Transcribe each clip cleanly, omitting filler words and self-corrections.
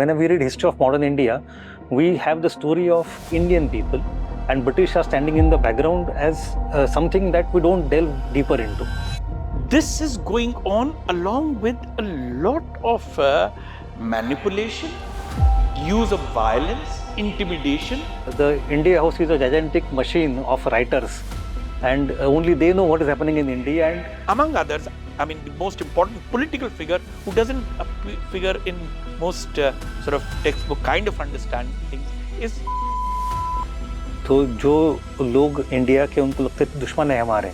whenever we read history of modern India, we have the story of Indian people, and British are standing in the background as something that we don't delve deeper into. This is going on along with a lot of manipulation, use of violence, intimidation. The India House is a gigantic machine of writers, and only they know what is happening in India. And among others, I mean, the most important political figure who doesn't figure in most sort of textbook kind of understand things is. तो जो लोग India के उनको लगते थे दुश्मन है हमारे,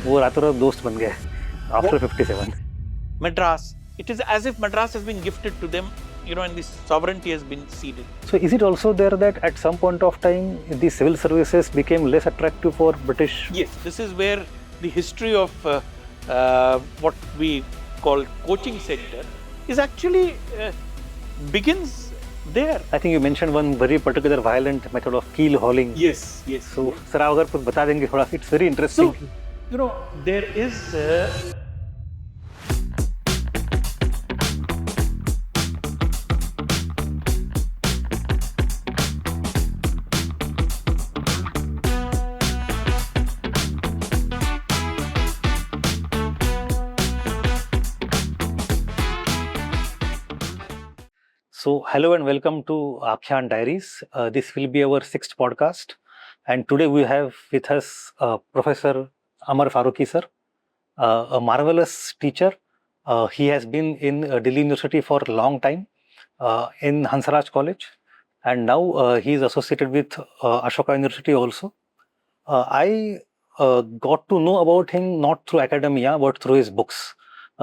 वो रातों रात दोस्त बन गए after 57. Madras, it is as if Madras has been gifted to them, you know, and the sovereignty has been ceded. So is it also there that at some point of time the civil services became less attractive for British? Yes, this is where the history of what we call coaching center is actually begins there. I think you mentioned one very particular violent method of keel hauling. Yes, yes. So sir, आप अगर कुछ बता देंगे थोड़ा, it's very interesting. So, you know, there is So hello and welcome to Akhyan Diaries. This will be our 6th podcast, and today we have with us Professor Amar Farooqui sir, a marvelous teacher. He has been in Delhi University for a long time in Hansraj College, and now he is associated with Ashoka University also. I got to know about him not through academia but through his books.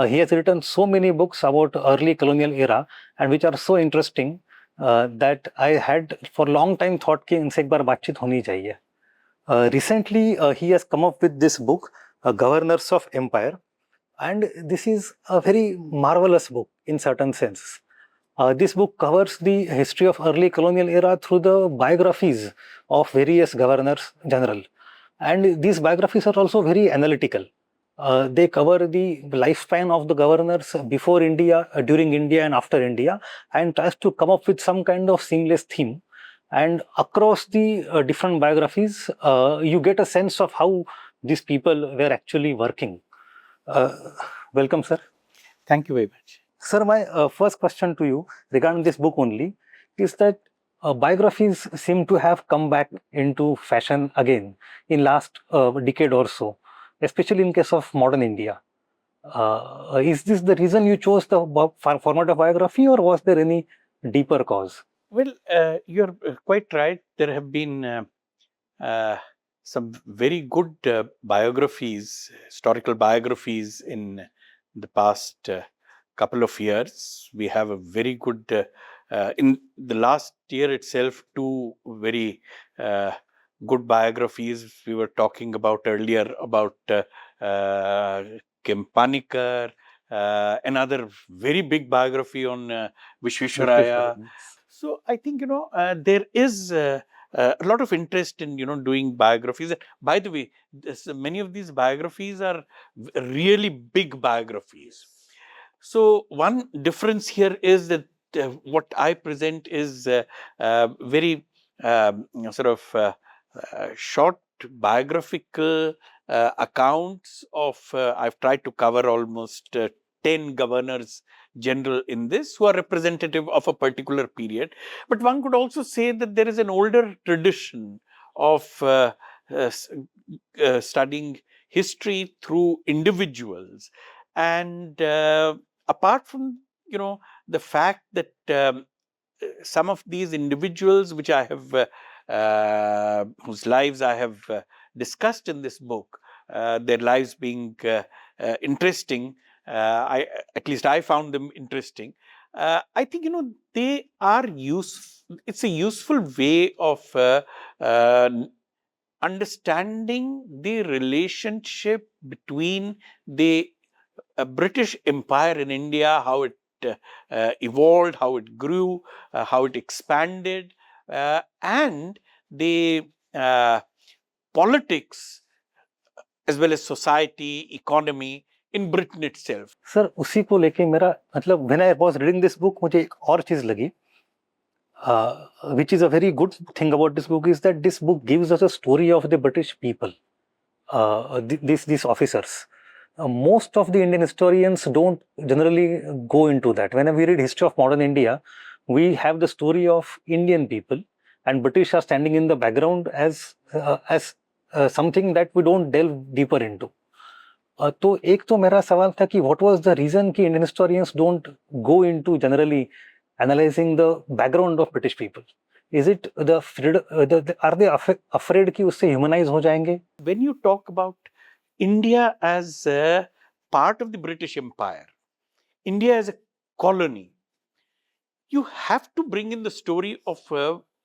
He has written so many books about early colonial era and which are so interesting that I had for a long time thought कि इनसे एक बार बातचीत होनी चाहिए. Recently he has come up with this book, Governors of Empire, and this is a very marvelous book in certain sense. This book covers the history of early colonial era through the biographies of various governors general, and these biographies are also very analytical. They cover the lifespan of the governors before India, during India and after India, and tries to come up with some kind of seamless theme. And across the different biographies, you get a sense of how these people were actually working. Welcome, sir. Thank you very much. Sir, my first question to you regarding this book only is that biographies seem to have come back into fashion again in last decade or so, especially in case of modern India. Is this the reason you chose the format of biography, or was there any deeper cause? Well, you're quite right. There have been some very good biographies, historical biographies in the past couple of years. We have a very good, in the last year itself, two very good biographies. We were talking about earlier about Kempanikar, another very big biography on Vishweshwaraya. So I think, you know, there is a lot of interest in, you know, doing biographies. By the way, many of these biographies are really big biographies. So one difference here is that what I present is very sort of short biographical accounts of, I've tried to cover almost 10 governors general in this who are representative of a particular period. But one could also say that there is an older tradition of studying history through individuals. And apart from, you know, the fact that some of these individuals which I have whose lives I have discussed in this book, their lives being interesting, at least I found them interesting. I think, you know, they are useful. It's a useful way of understanding the relationship between the British Empire in India, how it evolved, how it grew, how it expanded, and the politics as well as society, economy in Britain itself. Sir, उसी को लेके मेरा मतलब when I was reading this book मुझे एक और चीज लगी which is a very good thing about this book, is that this book gives us a story of the British people, these officers. Most of the Indian historians don't generally go into that. Whenever we read history of modern India, we have the story of Indian people, and British are standing in the background as something that we don't delve deeper into. तो एक तो मेरा सवाल था कि what was the reason कि Indian historians don't go into generally analyzing the background of British people? Is it are they afraid कि उससे humanize हो जाएंगे? When you talk about India as a part of the British Empire, India as a colony, you have to bring in the story of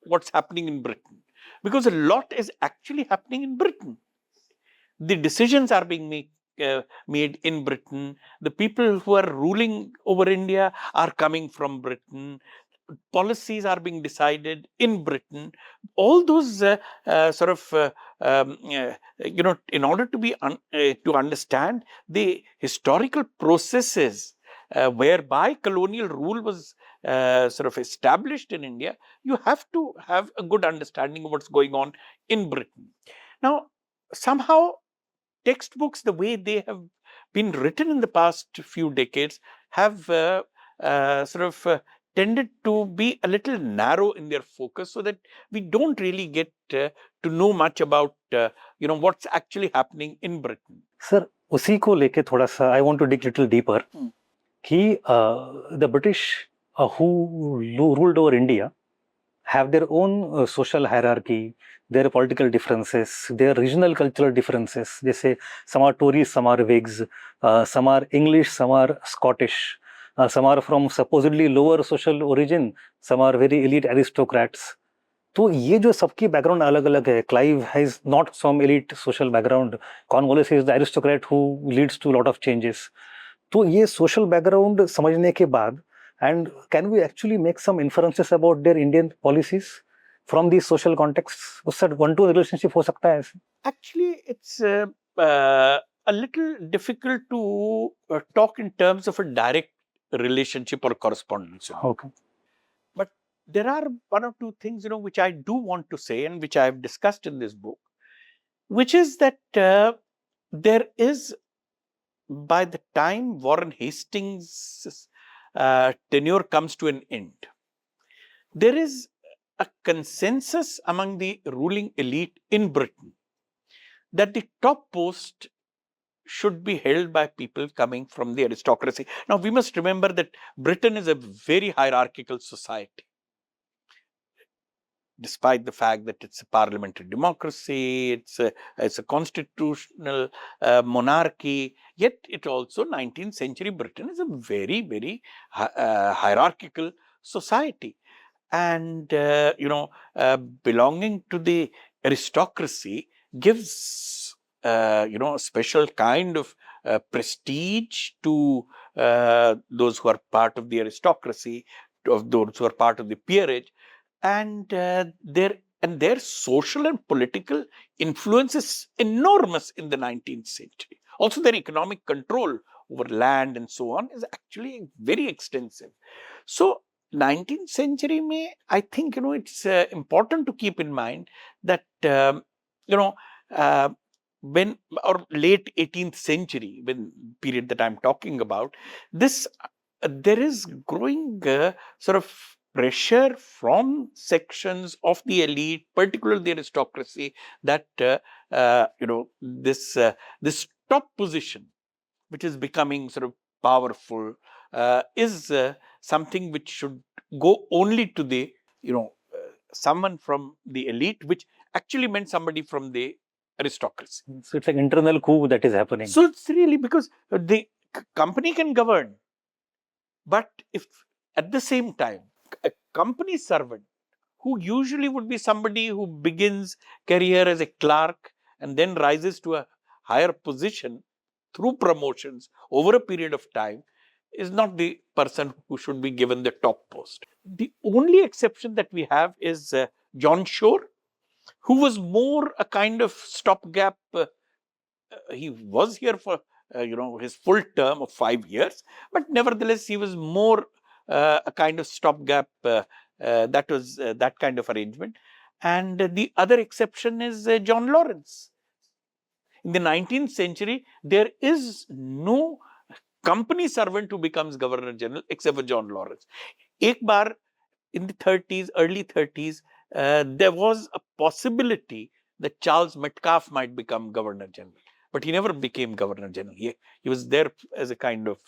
what's happening in Britain, because a lot is actually happening in Britain. The decisions are being made in Britain. The people who are ruling over India are coming from Britain. Policies are being decided in Britain. All those in order to be to understand the historical processes whereby colonial rule was established in India, you have to have a good understanding of what's going on in Britain. Now, somehow textbooks, the way they have been written in the past few decades, have tended to be a little narrow in their focus, so that we don't really get to know much about what's actually happening in Britain. Sir, उसी को लेके थोड़ा सा I want to dig little deeper कि the British who ruled over India have their own social hierarchy, their political differences, their regional cultural differences. जैसे some are Tories, some are Whigs, some are English, some are Scottish, some are from supposedly lower social origin, some are very elite aristocrats. तो ये जो सबकी background अलग अलग है, Clive has not some elite social background, Cornwallis is the aristocrat who leads to lot of changes. तो ये social background समझने के बाद, and can we actually make some inferences about their Indian policies from these social contexts? उससे one to relationship हो सकता है ऐसे? Actually, it's a little difficult to talk in terms of a direct relationship or correspondence. Okay. But there are one or two things, which I do want to say, and which I have discussed in this book, which is that there is, by the time Warren Hastings' tenure comes to an end, there is a consensus among the ruling elite in Britain that the top post should be held by people coming from the aristocracy. Now, we must remember that Britain is a very hierarchical society. Despite the fact that it's a parliamentary democracy, it's a constitutional monarchy, yet it also, 19th century Britain is a very, very hierarchical society. And, belonging to the aristocracy gives, a special kind of prestige to those who are part of the aristocracy, of those who are part of the peerage. And their social and political influence is enormous in the 19th century. Also, their economic control over land and so on is actually very extensive. So, 19th century may, I think, it's important to keep in mind that, when, or late 18th century, when period that I'm talking about, this, there is growing pressure from sections of the elite, particularly the aristocracy, that this top position, which is becoming powerful, is something which should go only to the someone from the elite, which actually meant somebody from the aristocracy. So it's like internal coup that is happening. So it's really because the company can govern, but if at the same time a company servant, who usually would be somebody who begins career as a clerk and then rises to a higher position through promotions over a period of time, is not the person who should be given the top post. The only exception that we have is John Shore, who was more a kind of stopgap. He was here for his full term of 5 years, but nevertheless he was more a kind of stopgap That was that kind of arrangement. And the other exception is John Lawrence. In the 19th century, there is no company servant who becomes Governor General except for John Lawrence. Ek bar in the 30s, early 30s, there was a possibility that Charles Metcalfe might become Governor General. But he never became Governor General. He was there as a kind of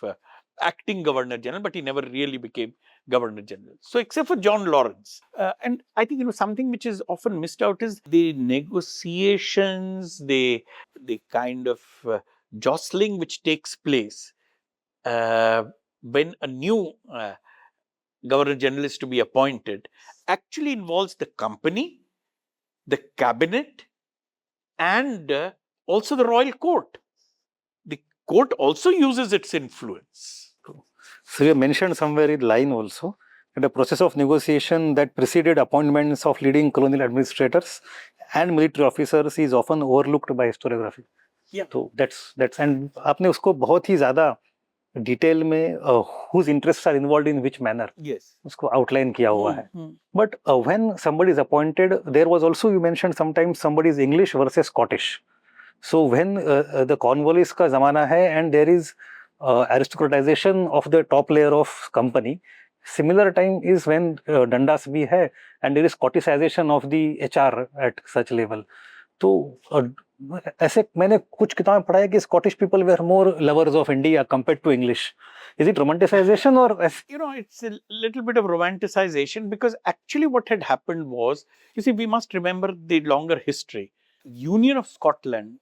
acting Governor General, but he never really became Governor General. So, except for John Lawrence. And I think, something which is often missed out is the negotiations, the kind of jostling which takes place when a new Governor General is to be appointed, actually involves the company, the cabinet, and also the royal court. The court also uses its influence. So you mentioned somewhere in line also that the process of negotiation that preceded appointments of leading colonial administrators and military officers is often overlooked by historiography. Yeah. So that's and आपने उसको बहुत ही ज़्यादा detail में whose interests are involved in which manner Yes. उसको outline किया हुआ है. But when somebody is appointed, there was also, you mentioned sometimes somebody is English versus Scottish. So when the Cornwallis का ज़माना है and there is aristocratization of the top layer of company, similar time is when Dundas भी है and there is Scotticization of the HR at such level. तो ऐसे मैंने कुछ किताबें पढ़ा है कि Scottish people were more lovers of India compared to English. Is it romanticization or? It's a little bit of romanticization, because actually what had happened was, we must remember the longer history. Union of Scotland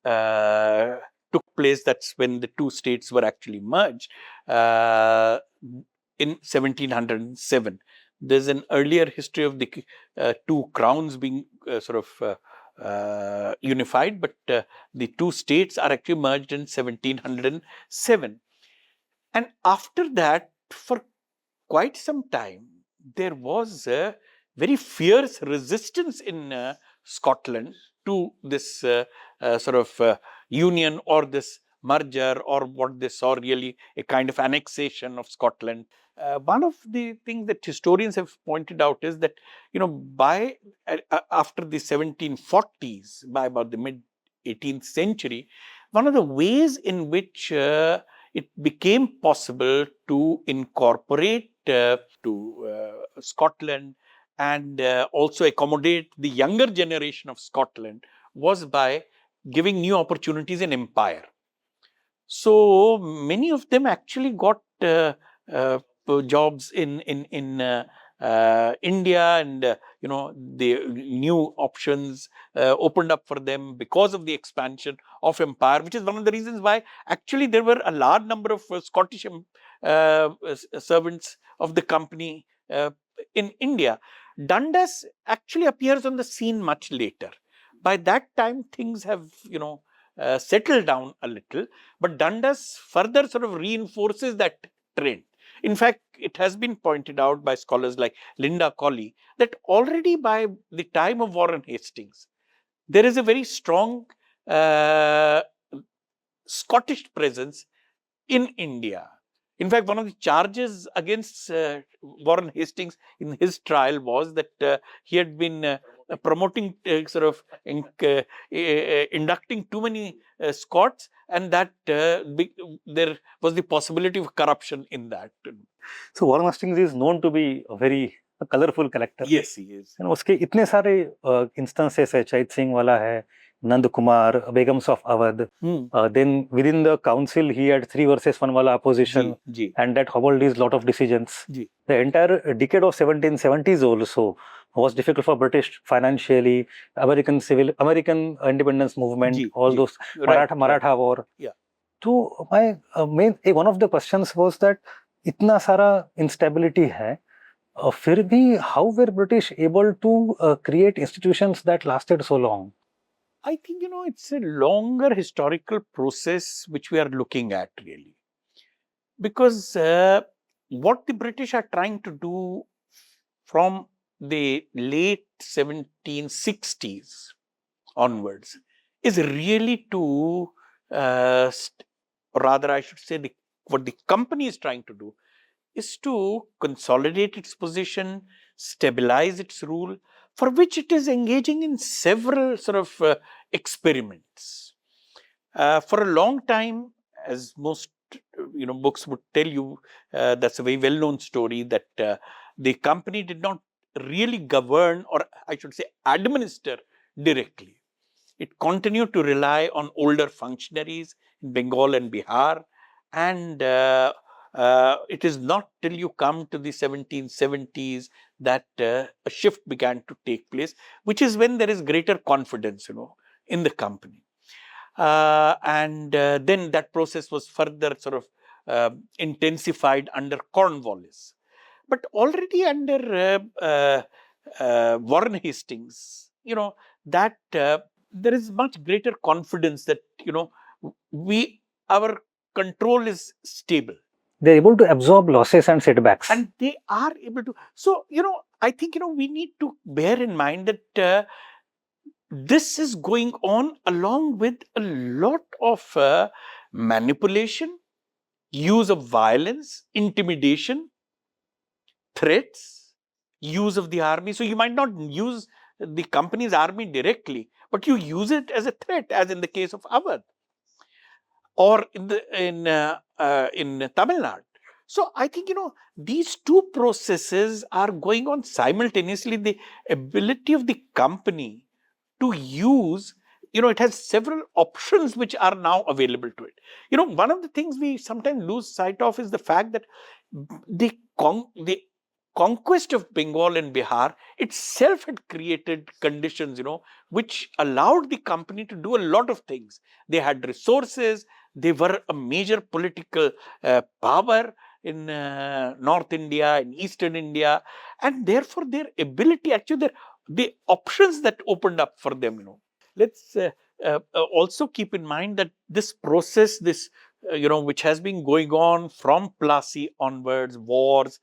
took place. That's when the two states were actually merged in 1707. There's an earlier history of the two crowns being unified, but the two states are actually merged in 1707. And after that, for quite some time, there was a very fierce resistance in Scotland to this union or this merger, or what they saw really a kind of annexation of Scotland. One of the things that historians have pointed out is that, by after the 1740s, by about the mid 18th century, one of the ways in which it became possible to incorporate to Scotland and also accommodate the younger generation of Scotland was by giving new opportunities in empire. So many of them actually got jobs in India, and the new options opened up for them because of the expansion of empire, which is one of the reasons why actually there were a large number of Scottish servants of the company in India. Dundas actually appears on the scene much later. By that time, things have settled down a little, but Dundas further sort of reinforces that trend. In fact, it has been pointed out by scholars like Linda Colley that already by the time of Warren Hastings, there is a very strong Scottish presence in India. In fact, one of the charges against Warren Hastings in his trial was that he had been promoting inducting too many Scots, and that there was the possibility of corruption in that. So Warren Hastings is known to be a very colorful character. Yes, he is. And उसके इतने सारे instances है, चैत सिंह वाला है, Nand Kumar, Begums of Awadh. Then within the council, he had 3 versus 1 wala opposition, and that hobbled his lot of decisions. The entire decade of 1770s also was difficult for British financially. American independence movement, all those Maratha war. Yeah. So my one of the questions was that इतना सारा instability है, फिर भी how were British able to create institutions that lasted so long? I think, it's a longer historical process which we are looking at really. Because what the British are trying to do from the late 1760s onwards is really to, rather I should say what the company is trying to do is to consolidate its position, stabilize its rule, for which it is engaging in several sort of experiments. For a long time, as most books would tell you, that's a very well-known story that the company did not really govern, or I should say administer directly. It continued to rely on older functionaries in Bengal and Bihar, and it is not till you come to the 1770s that a shift began to take place, which is when there is greater confidence, in the company. And then that process was further sort of intensified under Cornwallis. But already under Warren Hastings, that there is much greater confidence that our control is stable. They're able to absorb losses and setbacks. And they are able to. So, I think, we need to bear in mind that this is going on along with a lot of manipulation, use of violence, intimidation, threats, use of the army. So you might not use the company's army directly, but you use it as a threat, as in the case of Awadh or in Tamil Nadu. So I think these two processes are going on simultaneously. The ability of the company to use, it has several options which are now available to it. One of the things we sometimes lose sight of is the fact that the conquest of Bengal and Bihar itself had created conditions, which allowed the company to do a lot of things. They had resources, they were a major political power in North India, in Eastern India, and therefore their ability, actually the options that opened up for them, Let's also keep in mind that this process, which has been going on from Plassey onwards, wars,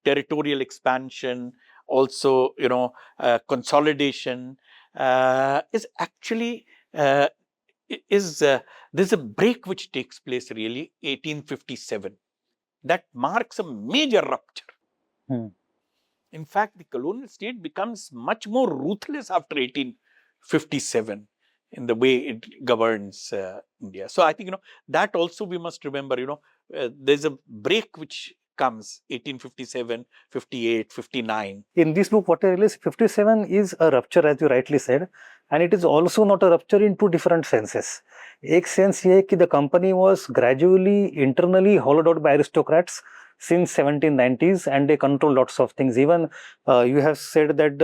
territorial expansion, also, consolidation, is actually, there's a break which takes place really 1857. That marks a major rupture. In fact, the colonial state becomes much more ruthless after 1857 in the way it governs India. So I think, that also we must remember, there's a break which comes 1857, 58, 59. In this book, what I realized, 57 is a rupture, as you rightly said, and it is also not a rupture in two different senses. एक sense ये है कि the company was gradually internally hollowed out by aristocrats since 1790s, and they control lots of things. Even you have said that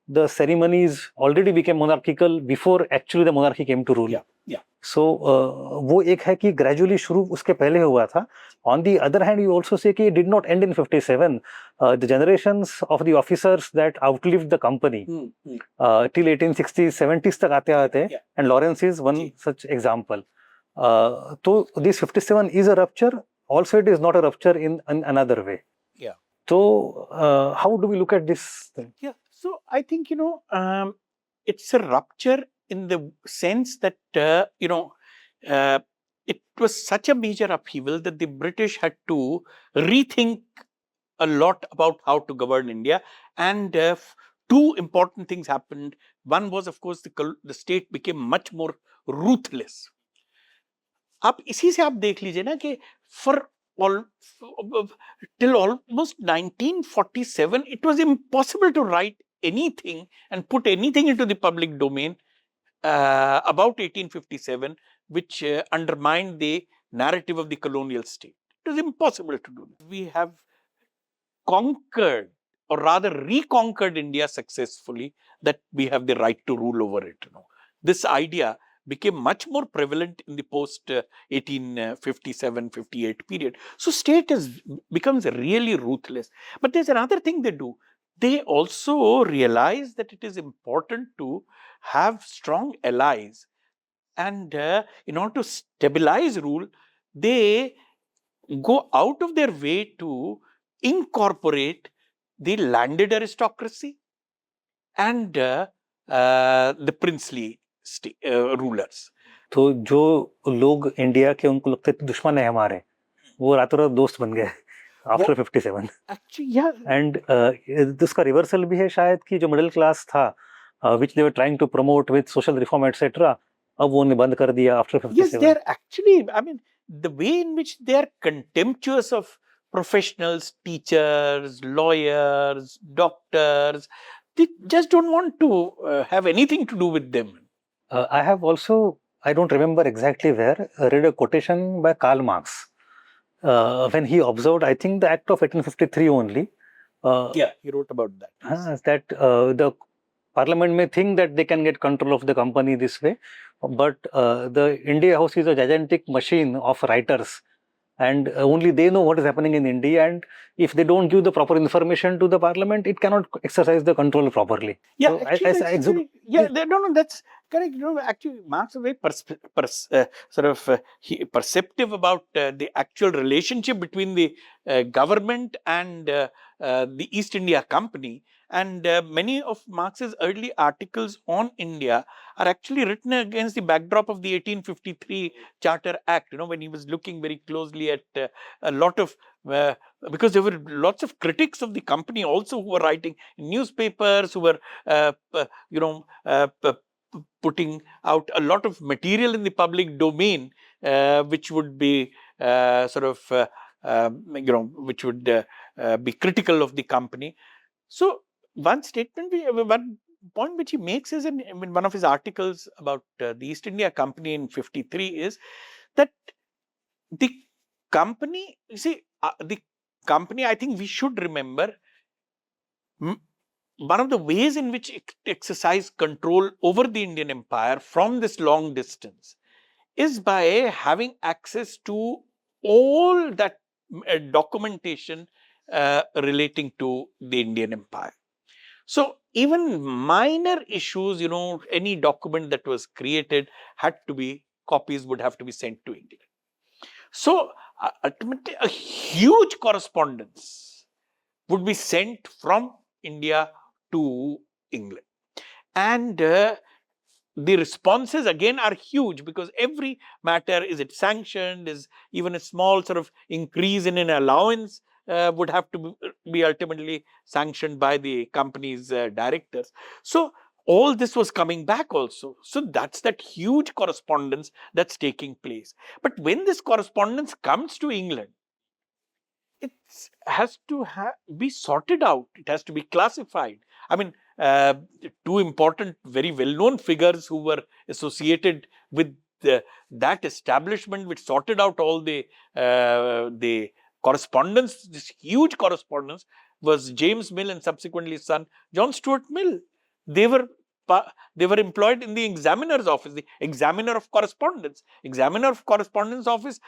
the ceremonies already became monarchical before actually the monarchy came to rule. Yeah. So वो एक है कि gradually शुरू उसके पहले हुआ था. On the other hand, you also say कि it did not end in 57. The generations of the officers that outlived the company till 1860s, 70s तक आते आते, and Lawrence is one such example. So this 57 is a rupture. Also, it is not a rupture in another way. Yeah. So how do we look at this thing? Yeah. So I think, it's a rupture in the sense that, it was such a major upheaval that the British had to rethink a lot about how to govern India. And two important things happened. One was, of course, the state became much more ruthless. आप इसी से आप देख लीजिए ना कि till almost 1947, it was impossible to write anything and put anything into the public domain about 1857, which undermined the narrative of the colonial state. It was impossible to do that. We have conquered, or rather reconquered India successfully, that we have the right to rule over it. This idea became much more prevalent in the post 1857-58 period. So state becomes really ruthless. But there's another thing they do. They also realize that it is important to have strong allies. And in order to stabilize rule, they go out of their way to incorporate the landed aristocracy and the princely rulers. तो जो लोग India के उनको लगते थे दुश्मन है हमारे, वो रातों रात दोस्त बन गए. after 57. Actually, yeah. And इसका रिवर्सल भी है शायद कि जो मिडिल क्लास था, which they were trying to promote with social reform etc. अब वो उन्हें बंद कर दिया after 57. Yes, they're actually, I mean, the way in which they are contemptuous of professionals, teachers, lawyers, doctors, they just don't want to have anything to do with them. I have also, I don't remember exactly where, read a quotation by Karl Marx when he observed, I think, the Act of 1853 only. Yeah, he wrote about that. Yes. That the Parliament may think that they can get control of the company this way, but the India House is a gigantic machine of writers, and only they know what is happening in India, and if they don't give the proper information to the Parliament, it cannot exercise the control properly. Yeah, So actually, that's correct. You know, actually, Marx is very perceptive about the actual relationship between the government and the East India Company. And many of Marx's early articles on India are actually written against the backdrop of the 1853 Charter Act. You know, when he was looking very closely at a lot of because there were lots of critics of the company also who were writing in newspapers, who were putting out a lot of material in the public domain, which would be which would be critical of the company. So one point which he makes is in one of his articles about the East India Company in 53 is that the company, you see, the company, I think we should remember, one of the ways in which it exercised control over the Indian Empire from this long distance is by having access to all that documentation relating to the Indian Empire. So even minor issues, you know, any document that was created copies would have to be sent to England. So ultimately a huge correspondence would be sent from India to England. And the responses again are huge, because every matter, is it sanctioned, is even a small sort of increase in an allowance would have to be ultimately sanctioned by the company's directors. So all this was coming back also. So that's that huge correspondence that's taking place. But when this correspondence comes to England, it has to be sorted out. It has to be classified. I mean, two important, very well-known figures who were associated with that establishment, which sorted out all the correspondence, this huge correspondence, was James Mill and subsequently his son John Stuart Mill. They were employed in the examiner's office, the examiner of correspondence. Examiner of correspondence office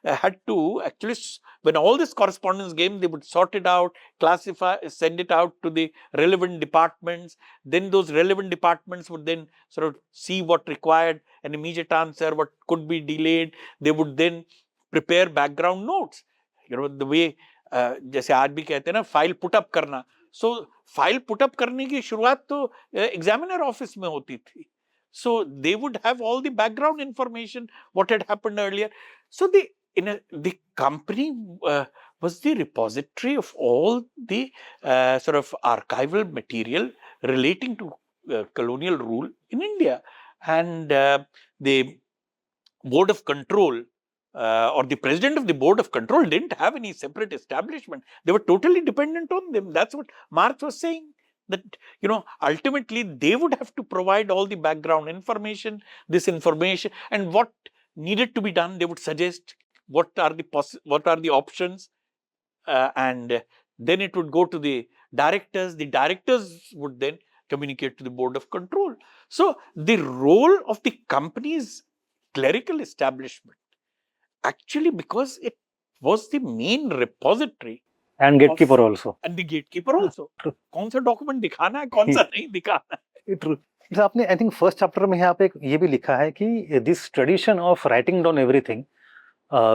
had to actually, when all this correspondence came, they would sort it out, classify, send it out to the relevant departments. Then those relevant departments would then sort of see what required an immediate answer, what could be delayed. They would then prepare background notes. You know, the way जैसे आज भी कहते हैं ना, file put up करना. सो file put up करने की शुरुआत तो एग्जामिनर ऑफिस में होती थी. So they would have all the background information, what had happened earlier. So the company was the repository of all the sort of archival material relating to colonial rule in India. And the board of control or the president of the board of control didn't have any separate establishment. They were totally dependent on them. That's what Marx was saying. That, you know, ultimately they would have to provide all the background information, this information, and what needed to be done. They would suggest what are the options, and then it would go to the directors. The directors would then communicate to the board of control. So the role of the company's clerical establishment, actually, because it was the main repository and gatekeeper also. And the gatekeeper also. कौन सा document दिखाना है, कौन सा नहीं दिखाना है. True. आपने आई थिंक फर्स्ट चैप्टर में यहाँ पे ये भी लिखा है कि this tradition of writing down everything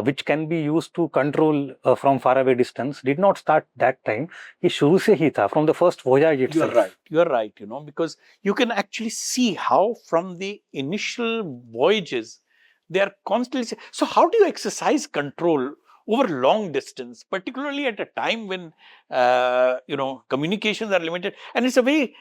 which can be used to control from far away distance did not start that time. ये शुरू से ही था, from the first voyage itself. You're right, you know, because you can actually see how from the initial voyages they are constantly. So how do you exercise control over long distance, particularly at a time when communications are limited, and it's a very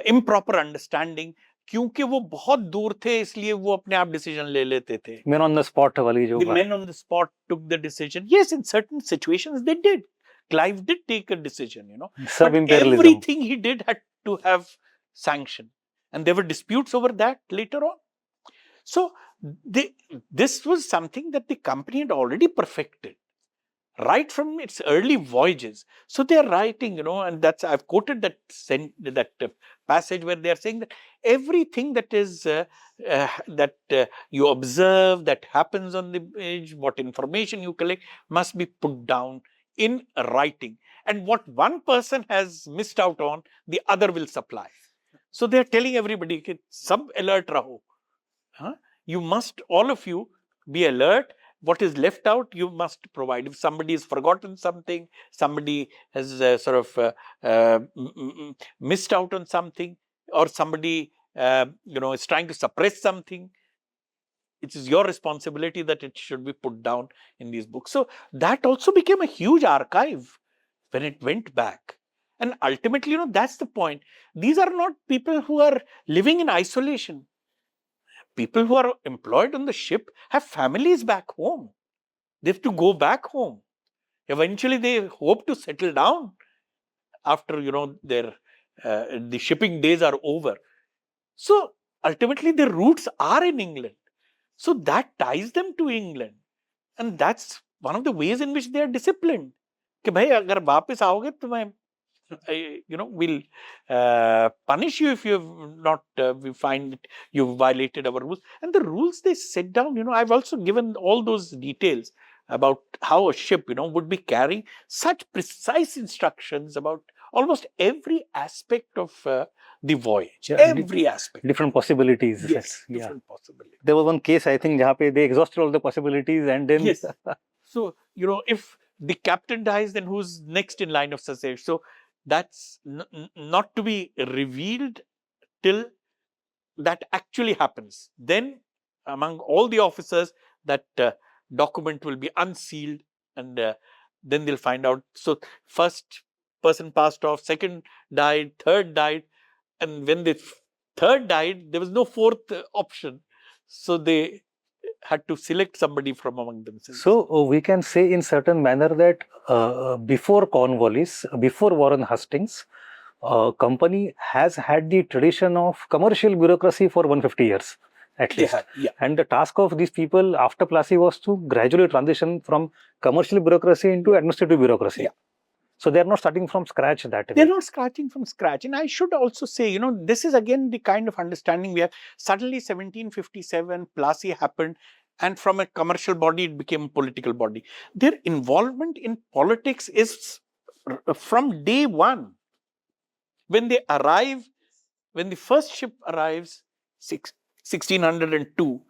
improper understanding. क्योंकि वो बहुत दूर थे इसलिए वो अपने आप decision ले लेते थे. Men on the spot वाली जो The men on the spot took the decision. Yes, in certain situations they did. Clive did take a decision, but sub-imperialism. everything he did had to have sanction, and there were disputes over that later on. So this was something that the company had already perfected right from its early voyages. So they are writing, and that's, I've quoted that passage where they are saying that everything that is you observe, that happens on the page, what information you collect, must be put down in writing. And what one person has missed out on, the other will supply. So they are telling everybody, sab alert raho. You must, all of you, be alert. What is left out, you must provide. If somebody has forgotten something, somebody has missed out on something, or somebody is trying to suppress something, it is your responsibility that it should be put down in these books. So that also became a huge archive when it went back. And ultimately, that's the point. These are not people who are living in isolation. People who are employed on the ship have families back home. They have to go back home. Eventually, they hope to settle down after their the shipping days are over. So ultimately, their roots are in England. So that ties them to England, and that's one of the ways in which they are disciplined. कि भाई अगर वापस आओगे तो मैं we'll punish you if you have not, we find that you violated our rules. And the rules they set down, I've also given all those details about how a ship, would be carrying such precise instructions about almost every aspect of the voyage. Yeah, every aspect. Different possibilities. Yes, Yeah. different possibilities. There was one case, I think, jahan pe they exhausted all the possibilities and then... Yes. So, if the captain dies, then who's next in line of succession? So, that's not to be revealed till that actually happens. Then, among all the officers, that document will be unsealed, and then they'll find out. So, first person passed off, second died, third died, and when the third died, there was no fourth option. So, they had to select somebody from among themselves. So we can say in certain manner that before Cornwallis, before Warren Hastings, company has had the tradition of commercial bureaucracy for 150 years at least. Yeah. And the task of these people after Plassey was to gradually transition from commercial bureaucracy into administrative bureaucracy. Yeah. So they are not starting from scratch that way. They're not starting from scratch. And I should also say, this is again the kind of understanding we have. Suddenly 1757, Plassey happened, and from a commercial body, it became a political body. Their involvement in politics is from day one. When they arrive, when the first ship arrives, 1602,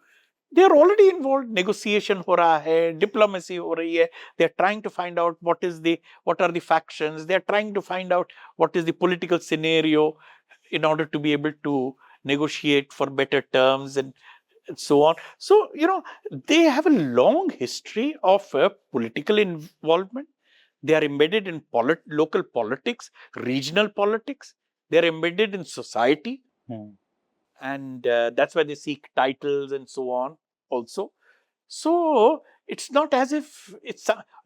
they are already involved. Negotiation ho raha hai, diplomacy ho rahi hai. They are trying to find out what are the factions. They are trying to find out what is the political scenario in order to be able to negotiate for better terms and so on. So, they have a long history of political involvement. They are embedded in local politics, regional politics. They are embedded in society. And that's why they seek titles and so on also. So it's not as if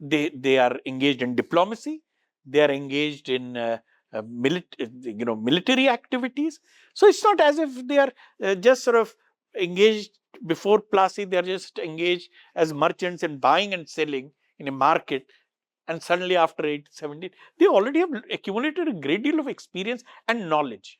they are engaged in diplomacy. They are engaged in military activities. So it's not as if they are just sort of engaged before Plassey. They are just engaged as merchants and buying and selling in a market. And suddenly after 1817, they already have accumulated a great deal of experience and knowledge.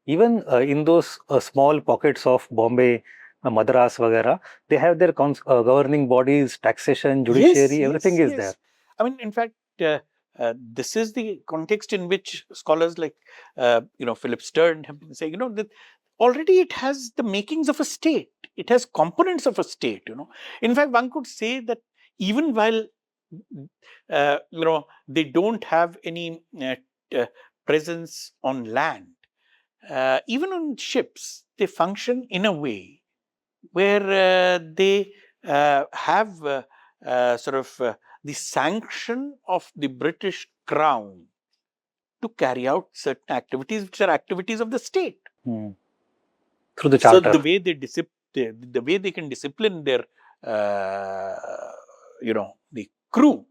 Even in those small pockets of Bombay, Madras, vagara, they have their governing bodies, taxation, judiciary, everything is there. I mean, in fact, this is the context in which scholars like, Philip Stern have been saying, that already it has the makings of a state. It has components of a state, In fact, one could say that even while, they don't have any presence on land, even on ships, they function in a way where they have sort of the sanction of the British Crown to carry out certain activities which are activities of the state. Through the So charter. the way they can discipline their the crew.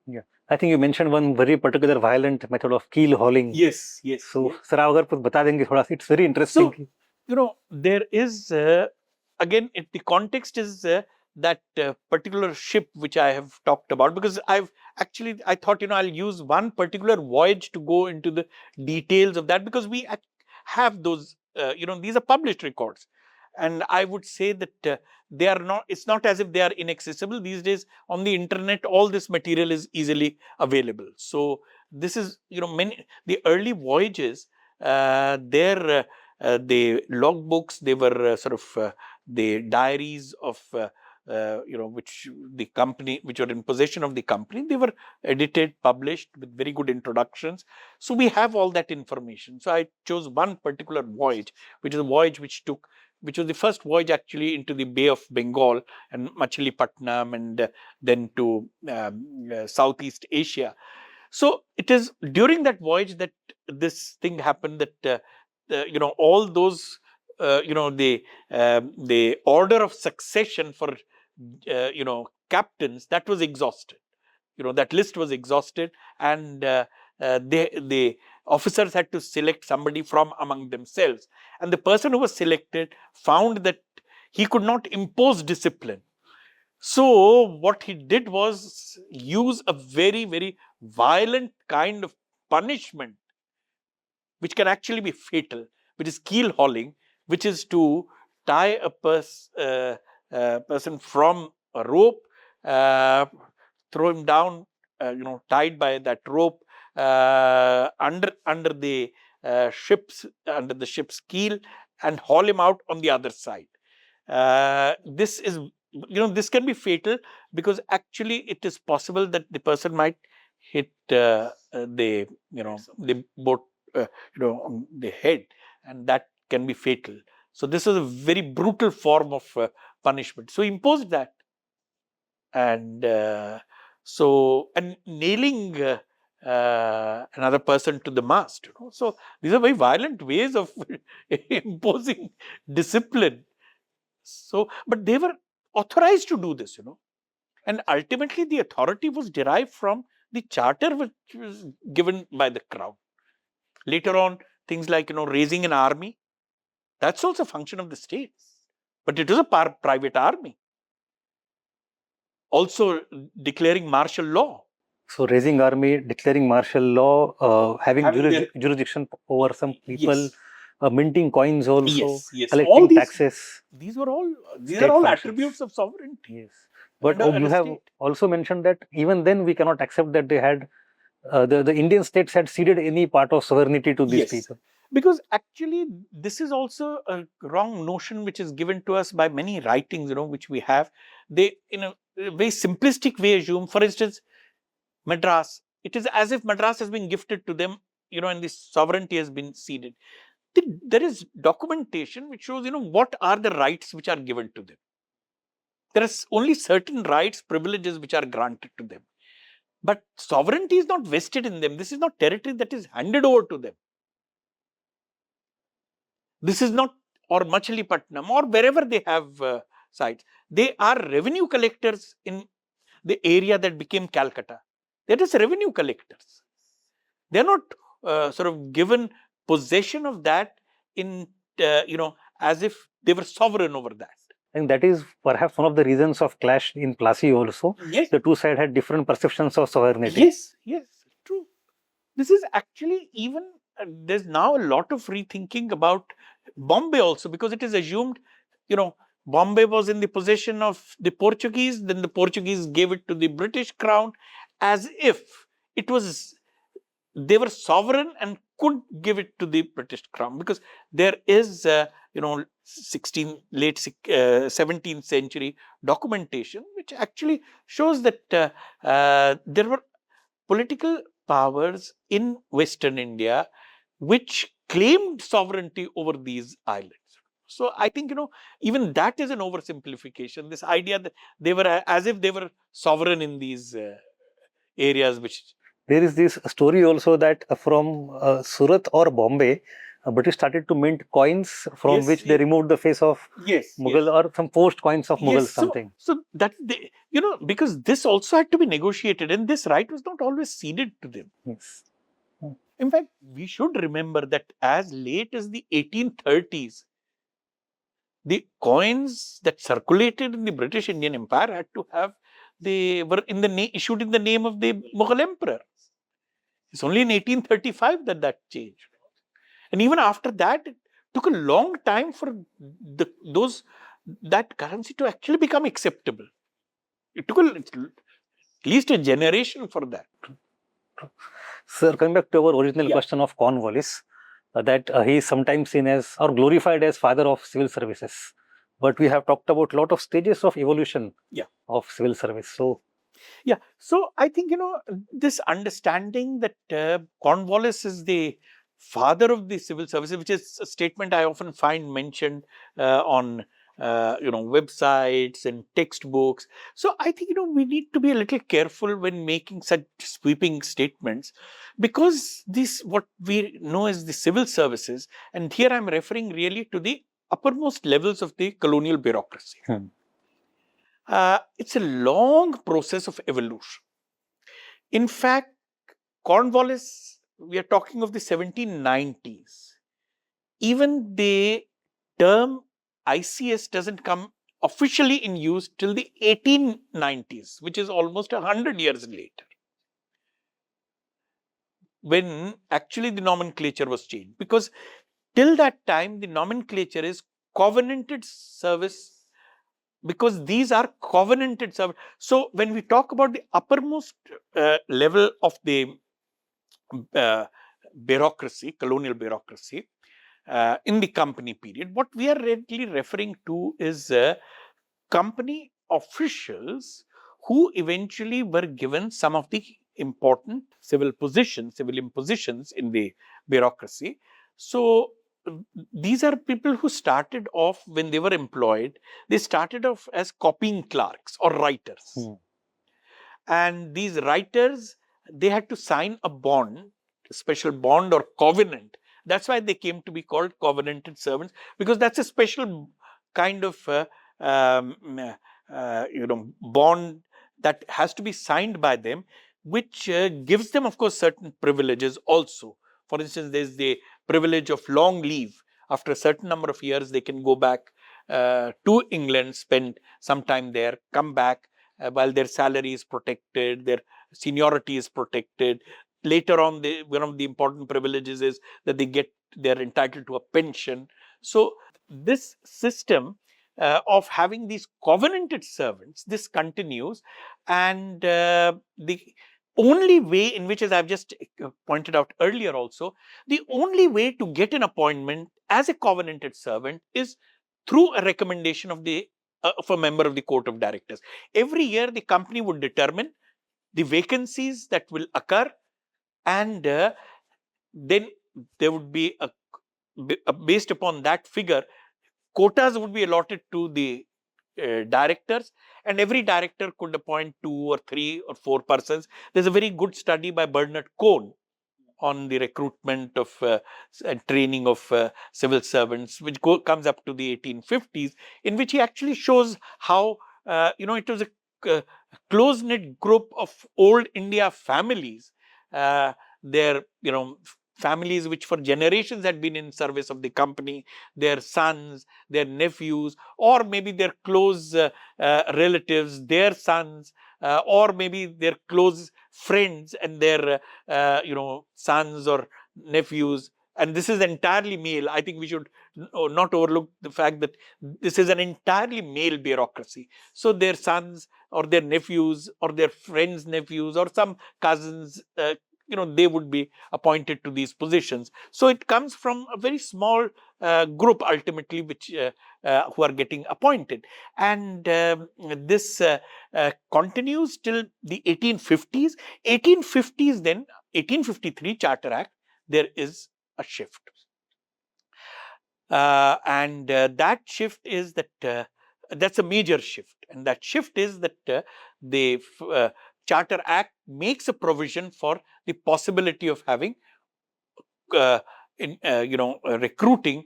Yeah. I think you mentioned one very particular violent method of keel hauling. Yes, yes. So, yes. sir, आप अगर कुछ बता देंगे थोड़ा, it's very interesting. So, there is, again, the context is that particular ship which I have talked about, because I thought, I'll use one particular voyage to go into the details of that, because we have those, these are published records. And I would say that they are not, it's not as if they are inaccessible. These days on the internet, all this material is easily available. So this is, the early voyages, their the logbooks, they were the diaries of which the company, which were in possession of the company. They were edited, published with very good introductions. So we have all that information. So I chose one particular voyage, which is a voyage which was the first voyage actually into the Bay of Bengal and Machilipatnam, and then to Southeast Asia. So it is during that voyage that this thing happened, that all those the order of succession for captains, that was exhausted. That list was exhausted, and the officers had to select somebody from among themselves, and the person who was selected found that he could not impose discipline. So what he did was use a very, very violent kind of punishment, which can actually be fatal, which is keel hauling, which is to tie a person from a rope, throw him down, tied by that rope under the ship's keel, and haul him out on the other side. This is, this can be fatal, because actually it is possible that the person might hit the boat on the head, and that can be fatal. So this is a very brutal form of punishment. So imposed that, and and nailing another person to the mast. So these are very violent ways of imposing discipline. So, but they were authorized to do this, and ultimately the authority was derived from the charter which was given by the crown. Later on, things like, raising an army, that's also a function of the state, but it is a private army. Also declaring martial law. So raising army, declaring martial law, having jurisdiction over some people, Yes. Minting coins also, Yes. collecting All these taxes. These are all State all functions. attributes of sovereignty. Yes. But you have also mentioned that even then we cannot accept that they had the Indian states had ceded any part of sovereignty to these people. Because actually this is also a wrong notion which is given to us by many writings, which we have. They, in a very simplistic way, assume, for instance, Madras, it is as if Madras has been gifted to them, and this sovereignty has been ceded. There is documentation which shows, what are the rights which are given to them. There are only certain rights, privileges which are granted to them. But sovereignty is not vested in them. This is not territory that is handed over to them. This is not, or Machilipatnam, or wherever they have sites. They are revenue collectors in the area that became Calcutta. They're just revenue collectors. They're not sort of given possession of that in, as if they were sovereign over that. And that is perhaps one of the reasons of clash in Plassey also. Yes. The two sides had different perceptions of sovereignty. Yes, true. This is actually even, there's now a lot of rethinking about Bombay also, because it is assumed, Bombay was in the possession of the Portuguese, then the Portuguese gave it to the British crown, as if it was, they were sovereign and could give it to the British crown, because there is, late 17th century documentation which actually shows that there were political powers in Western India which claimed sovereignty over these islands. So I think, even that is an oversimplification. This idea that they were as if they were sovereign in these areas which. There is this story also that from Surat or Bombay, British started to mint coins from Yes, which they removed the face of yes, Mughal or some forged coins of yes. Mughals, something. So that they, because this also had to be negotiated, and this right was not always ceded to them. Yes. In fact, we should remember that as late as the 1830s, the coins that circulated in the British Indian Empire had to have, they were issued in the name of the Mughal emperor. It's only in 1835 that changed. And even after that, it took a long time for that currency to actually become acceptable. It took at least a generation for that. Sir, coming back to our original question of Cornwallis, that he is sometimes seen as or glorified as father of civil services. But we have talked about a lot of stages of evolution of civil service. So, so I think, this understanding that Cornwallis is the father of the civil services, which is a statement I often find mentioned on websites and textbooks. So I think, we need to be a little careful when making such sweeping statements, because this, what we know as the civil services, and here I'm referring really to the uppermost levels of the colonial bureaucracy. It's a long process of evolution. In fact, Cornwallis, we are talking of the 1790s. Even the term ICS doesn't come officially in use till the 1890s, which is almost 100 years later, when actually the nomenclature was changed. Because till that time, the nomenclature is covenanted service, because these are covenanted service. So when we talk about the uppermost level of the bureaucracy, colonial bureaucracy, in the company period, what we are really referring to is company officials who eventually were given some of the important civil impositions in the bureaucracy. So these are people who started off, when they were employed, they started off as copying clerks or writers. And these writers, they had to sign a bond, a special bond or covenant. That's why they came to be called covenanted servants, because that's a special kind of bond that has to be signed by them, which gives them, of course, certain privileges also. For instance, there's the privilege of long leave. After a certain number of years, they can go back to England, spend some time there, come back, while their salary is protected, their seniority is protected. Later on, one of the important privileges is that they're entitled to a pension. So this system of having these covenanted servants, this continues, and the only way in which, as I've just pointed out earlier also, the only way to get an appointment as a covenanted servant is through a recommendation of a member of the court of directors. Every year, the company would determine the vacancies that will occur, and then there would be based upon that figure, quotas would be allotted to the directors, and every director could appoint 2 or 3 or 4 persons. There's a very good study by Bernard Cohn on the recruitment of and training of civil servants, which comes up to the 1850s, in which he actually shows how it was a close-knit group of old India families. Their families which for generations had been in service of the company, their sons, their nephews, or maybe their close relatives, their sons, or maybe their close friends and their sons or nephews. And this is entirely male. I think we should not overlook the fact that this is an entirely male bureaucracy. So their sons or their nephews or their friends' nephews or some cousins, they would be appointed to these positions. So it comes from a very small group ultimately, which who are getting appointed. And this continues till the 1850s. 1850s, then 1853 Charter Act, there is a shift. and that shift is that that's a major shift, and that shift is that the Charter Act makes a provision for the possibility of having uh, recruiting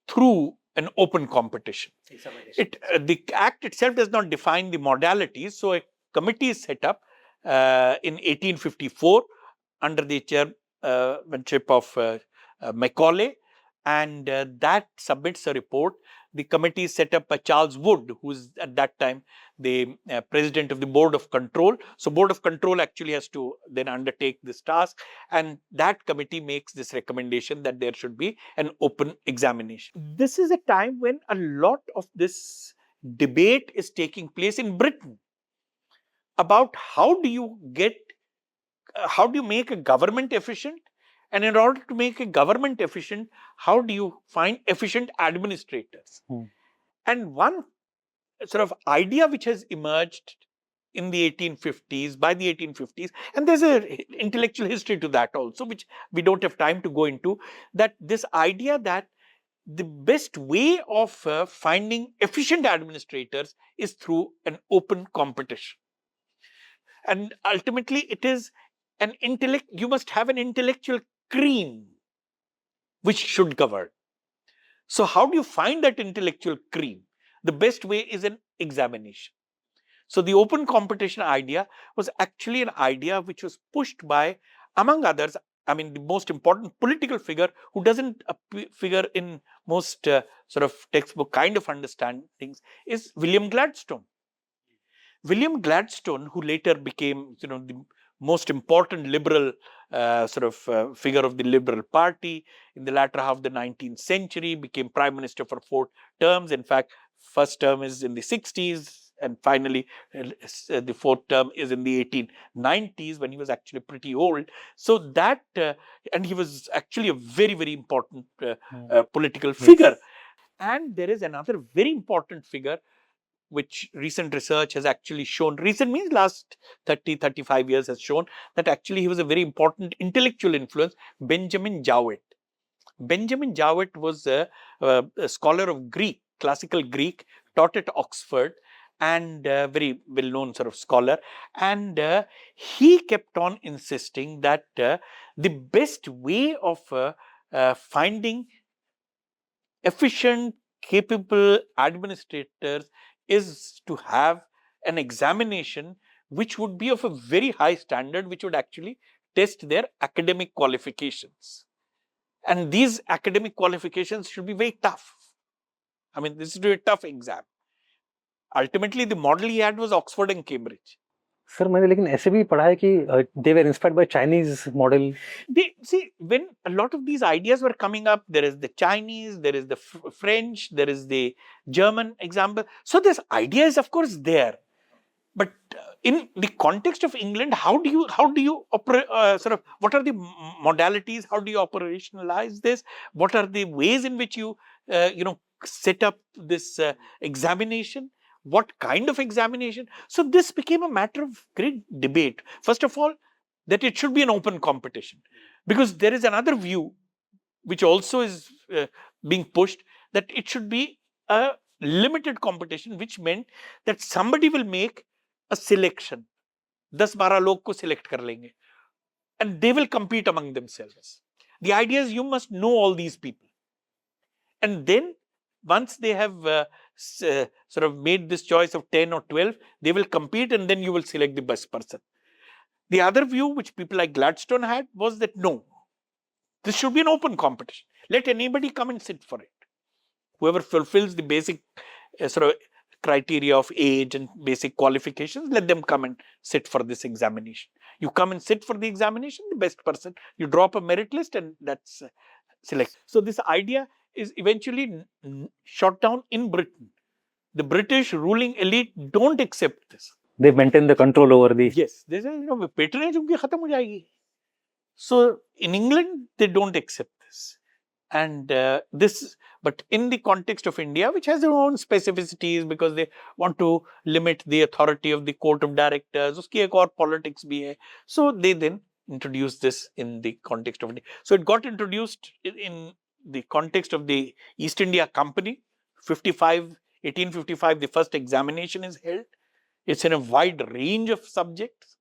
through an open competition. The act itself does not define the modalities, so a committee is set up in 1854 under the chairmanship of Macaulay, and that submits a report. The committee is set up by Charles Wood, who is at that time the president of the Board of Control. So, Board of Control actually has to then undertake this task, and that committee makes this recommendation that there should be an open examination. This is a time when a lot of this debate is taking place in Britain about how do you make a government efficient, and in order to make a government efficient, how do you find efficient administrators? And one sort of idea which has emerged in the 1850s, by the 1850s, and there's a intellectual history to that also, which we don't have time to go into, that this idea that the best way of finding efficient administrators is through an open competition. And ultimately, it is you must have an intellectual cream which should govern. So, how do you find that intellectual cream? The best way is an examination. So, the open competition idea was actually an idea which was pushed by, among others, I mean, the most important political figure who doesn't figure in most sort of textbook kind of understandings is William Gladstone. William Gladstone, who later became, the most important liberal figure of the Liberal Party in the latter half of the 19th century, became prime minister for 4 terms. In fact, first term is in the 60s, and finally the 4th term is in the 1890s, when he was actually pretty old. So that and he was actually a very, very important political figure. And there is another very important figure which recent research has actually shown, recent means last 30-35 years, has shown that actually he was a very important intellectual influence, Benjamin Jowett. Benjamin Jowett was a scholar of Greek, classical Greek, taught at Oxford, and very well known sort of scholar. And he kept on insisting that the best way of finding efficient, capable administrators is to have an examination which would be of a very high standard, which would actually test their academic qualifications. And these academic qualifications should be very tough. I mean, this is a tough exam. Ultimately, the model he had was Oxford and Cambridge. Sir मैंने लेकिन ऐसे भी पढ़ा है कि they were inspired by Chinese model. See, when a lot of these ideas were coming up, there is the Chinese, there is the French, there is the German example. So this idea is of course there, but in the context of England, how do you operate? What are the modalities? How do you operationalize this? What are the ways in which you set up this examination? What kind of examination? So this became a matter of great debate. First of all, that it should be an open competition, because there is another view which also is being pushed, that it should be a limited competition, which meant that somebody will make a selection, 10-12 log ko select kar lenge, and they will compete among themselves. The idea is you must know all these people, and then once they have sort of made this choice of 10 or 12, they will compete, and then you will select the best person. The other view which people like Gladstone had was that no, this should be an open competition. Let anybody come and sit for it. Whoever fulfills the basic sort of criteria of age and basic qualifications, let them come and sit for this examination. You come and sit for the examination, the best person, you drop a merit list, and that's select. So this idea is eventually shot down in Britain. The British ruling elite don't accept this. They maintain the control over the. Yes, they say, patronage unki khatam ho jayegi. So in England, they don't accept this. And but in the context of India, which has their own specificities, because they want to limit the authority of the court of directors, uski ek aur politics bhi hai. So they then introduced this in the context of India. So it got introduced in the context of the East India Company. 1855, the first examination is held. It's in a wide range of subjects.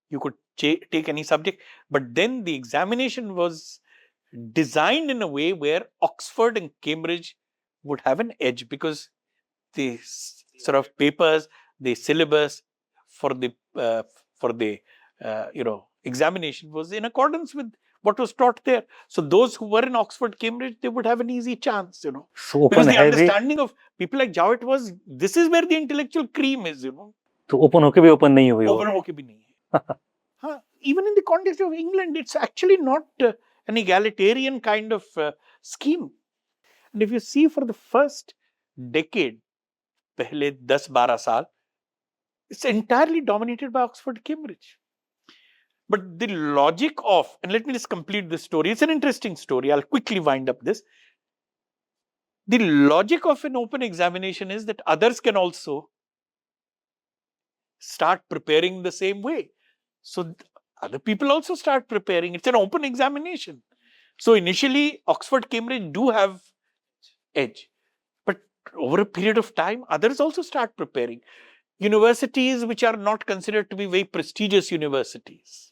You could take any subject, but then the examination was designed in a way where Oxford and Cambridge would have an edge, because the sort of papers, the syllabus for the examination was in accordance with what was taught there. So those who were in Oxford, Cambridge, they would have an easy chance, So because open the है भी understanding of people like Jowett was, this is where the intellectual cream is, तो open होके भी open नहीं हुई वो. Open होके भी नहीं है. Even in the context of England, it's actually not an egalitarian kind of scheme. And if you see, for the first decade, पहले 10-12 साल, it's entirely dominated by Oxford, Cambridge. But the logic of, and let me just complete this story. It's an interesting story. I'll quickly wind up this. The logic of an open examination is that others can also start preparing the same way. So other people also start preparing. It's an open examination. So initially, Oxford, Cambridge do have edge. But over a period of time, others also start preparing. Universities which are not considered to be very prestigious universities,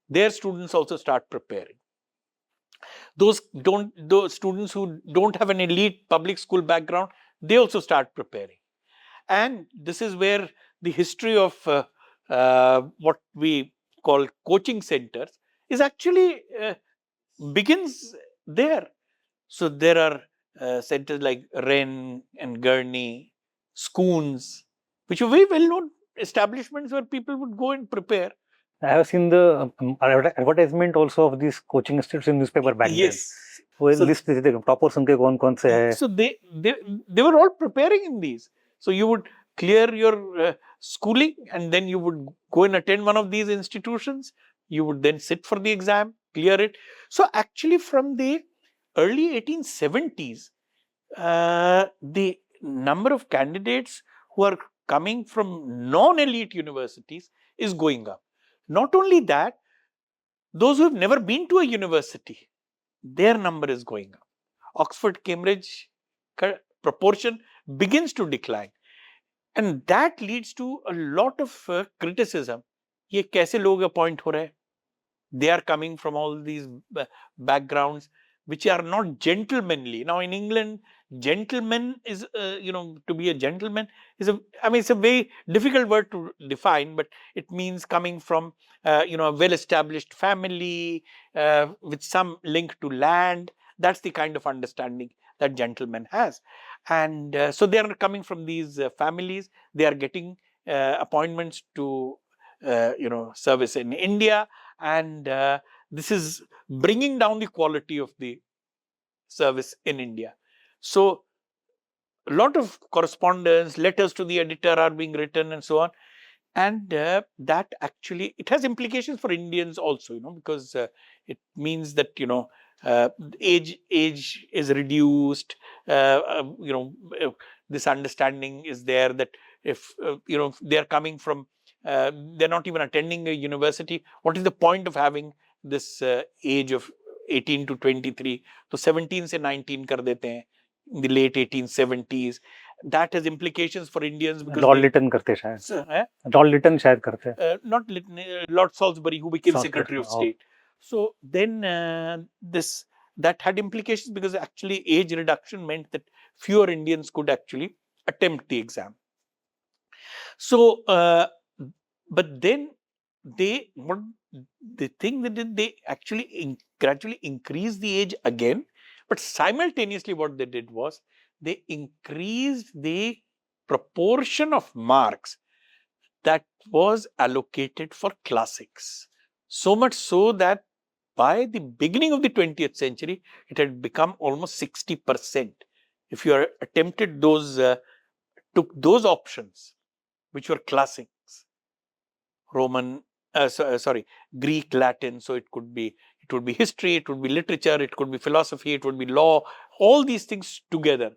their students also start preparing. Those students who don't have an elite public school background, they also start preparing. And this is where the history of what we call coaching centers is actually begins there. So there are centers like Wren and Gurney, Scoons, which are very well-known establishments where people would go and prepare. I have seen the advertisement also of these coaching institutes in newspaper back then. Yes. वो So- list देते थे toppers उनके कौन से है. So they were all preparing in these. So you would clear your schooling, and then you would go and attend one of these institutions. You would then sit for the exam, clear it. So actually, from the early 1870s, the number of candidates who are coming from non-elite universities is going up. Not only that, those who have never been to a university, their number is going up. Oxford, Cambridge proportion begins to decline. And that leads to a lot of criticism. ये कैसे लोग appoint हो रहे हैं? They are coming from all these backgrounds which are not gentlemanly. Now in England, gentleman is, to be a gentleman is it's a very difficult word to define, but it means coming from, a well-established family with some link to land. That's the kind of understanding that gentleman has. And so they are coming from these families. They are getting appointments to, service in India. And this is bringing down the quality of the service in India. So a lot of correspondence, letters to the editor are being written and so on. And that actually, it has implications for Indians also, because it means that, age is reduced. This understanding is there that if, they are coming from, they're not even attending a university, what is the point of having this age of 18 to 23? So 17 से 19 कर देते हैं in the late 1870s. That has implications for Indians because Lord Lytton करते शायद. Lord Lytton शायद करते. Not Lytton, Lord Salisbury, who became Salisbury, Secretary of State. So then that had implications because actually age reduction meant that fewer Indians could actually attempt the exam. So, but then the thing that they actually gradually increased the age again, but simultaneously what they did was they increased the proportion of marks that was allocated for classics. So much so that by the beginning of the 20th century, it had become almost 60%. If you attempted took those options, which were classics, Greek, Latin, so it would be history, it would be literature, it could be philosophy, it would be law, all these things together,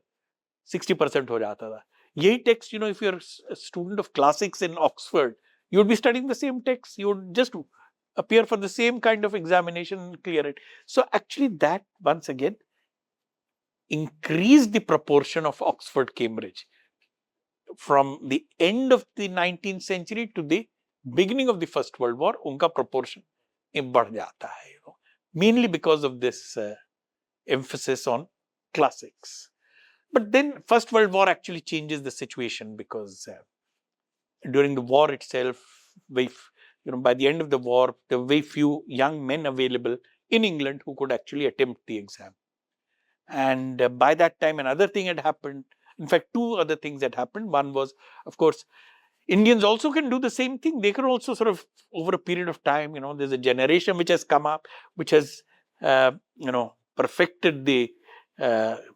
60% हो जाता था. यही text, if you're a student of classics in Oxford, you would be studying the same text, you would just appear for the same kind of examination and clear it. So actually that, once again, increased the proportion of Oxford, Cambridge from the end of the 19th century to the beginning of the First World War. उनका proportion बढ़ जाता है, mainly because of this emphasis on classics. But then First World War actually changes the situation, because during the war itself, by the end of the war, there were very few young men available in England who could actually attempt the exam. And by that time, another thing had happened. In fact, two other things had happened. One was, of course, Indians also can do the same thing. They can also sort of, over a period of time, there's a generation which has come up, which has, perfected the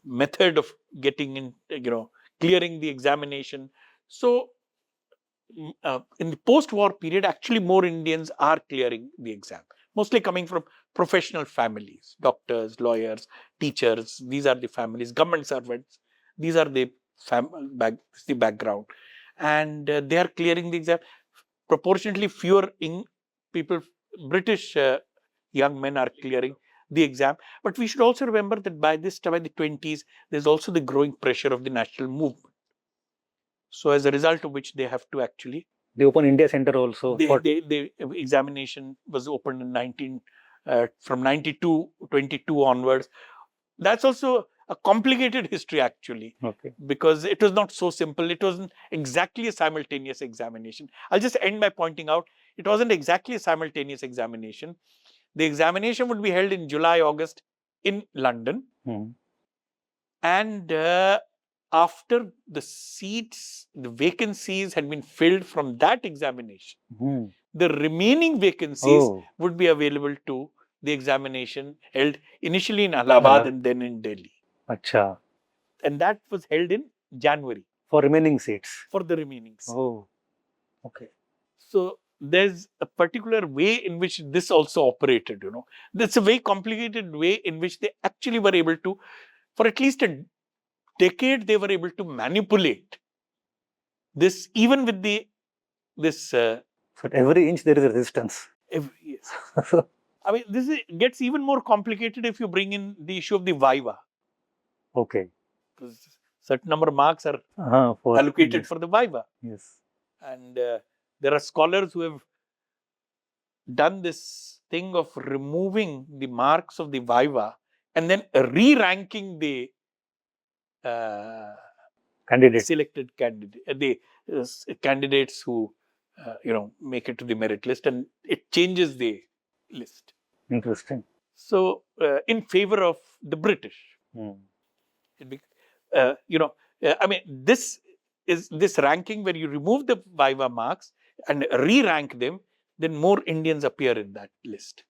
method of getting in, clearing the examination. So, in the post-war period, actually more Indians are clearing the exam, mostly coming from professional families, doctors, lawyers, teachers. These are the families, government servants. These are the background. And they are clearing the exam. Proportionately fewer people, British young men are clearing the exam. But we should also remember that by this time, by the 20s, there's also the growing pressure of the national movement. So as a result of which, they have to actually... They open India Center also. The examination was opened in from 22 onwards. That's also a complicated history, actually. Okay. Because it was not so simple. It wasn't exactly a simultaneous examination. I'll just end by pointing out, it wasn't exactly a simultaneous examination. The examination would be held in July, August in London. And after the seats, the vacancies had been filled from that examination, the remaining vacancies would be available to the examination held initially in Allahabad and then in Delhi. Acha. And that was held in January. For remaining seats? For the remaining seats. Oh, okay. So there's a particular way in which this also operated, That's a very complicated way in which they actually were able to, for at least a decade, they were able to manipulate this, even with this. So at every inch there is a resistance. Yes. I mean, gets even more complicated if you bring in the issue of the viva. Okay. Because certain number of marks are allocated for the viva. Yes. And there are scholars who have done this thing of removing the marks of the viva and then re-ranking the selected candidate, the candidates who make it to the merit list, and it changes the list. Interesting. So in favor of the British, I mean, this is this ranking where you remove the viva marks and re-rank them, then more Indians appear in that list.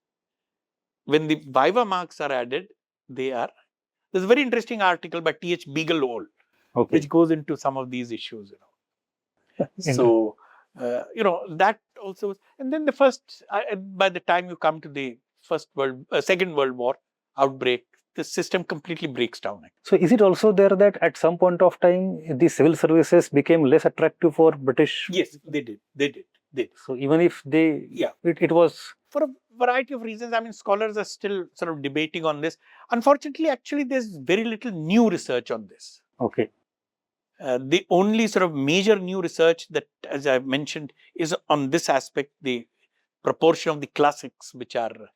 When the viva marks are added, there's a very interesting article by T.H. Bigelow, which goes into some of these issues. So, that also, and then by the time you come to the Second World War outbreak, the system completely breaks down. So, is it also there that at some point of time, the civil services became less attractive for British? Yes, they did. So, even if it was... For a variety of reasons, I mean, scholars are still sort of debating on this. Unfortunately, actually, there's very little new research on this. Okay. The only sort of major new research that, as I mentioned, is on this aspect, the proportion of the classics which are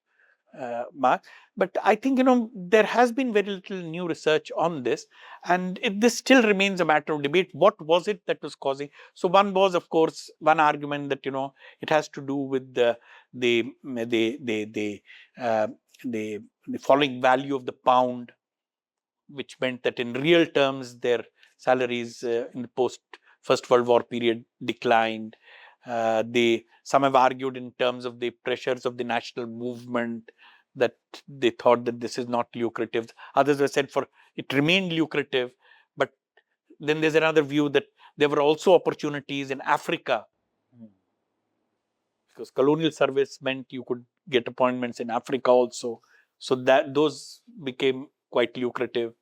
marked. But I think, there has been very little new research on this, and this still remains a matter of debate. What was it that was causing? So one was, of course, one argument that, it has to do with the falling value of the pound, which meant that in real terms, their salaries in the post-First World War period declined. Some have argued in terms of the pressures of the national movement, that they thought that this is not lucrative. Others have said it remained lucrative. But then there's another view that there were also opportunities in Africa, because colonial service meant you could get appointments in Africa also. So that those became quite lucrative.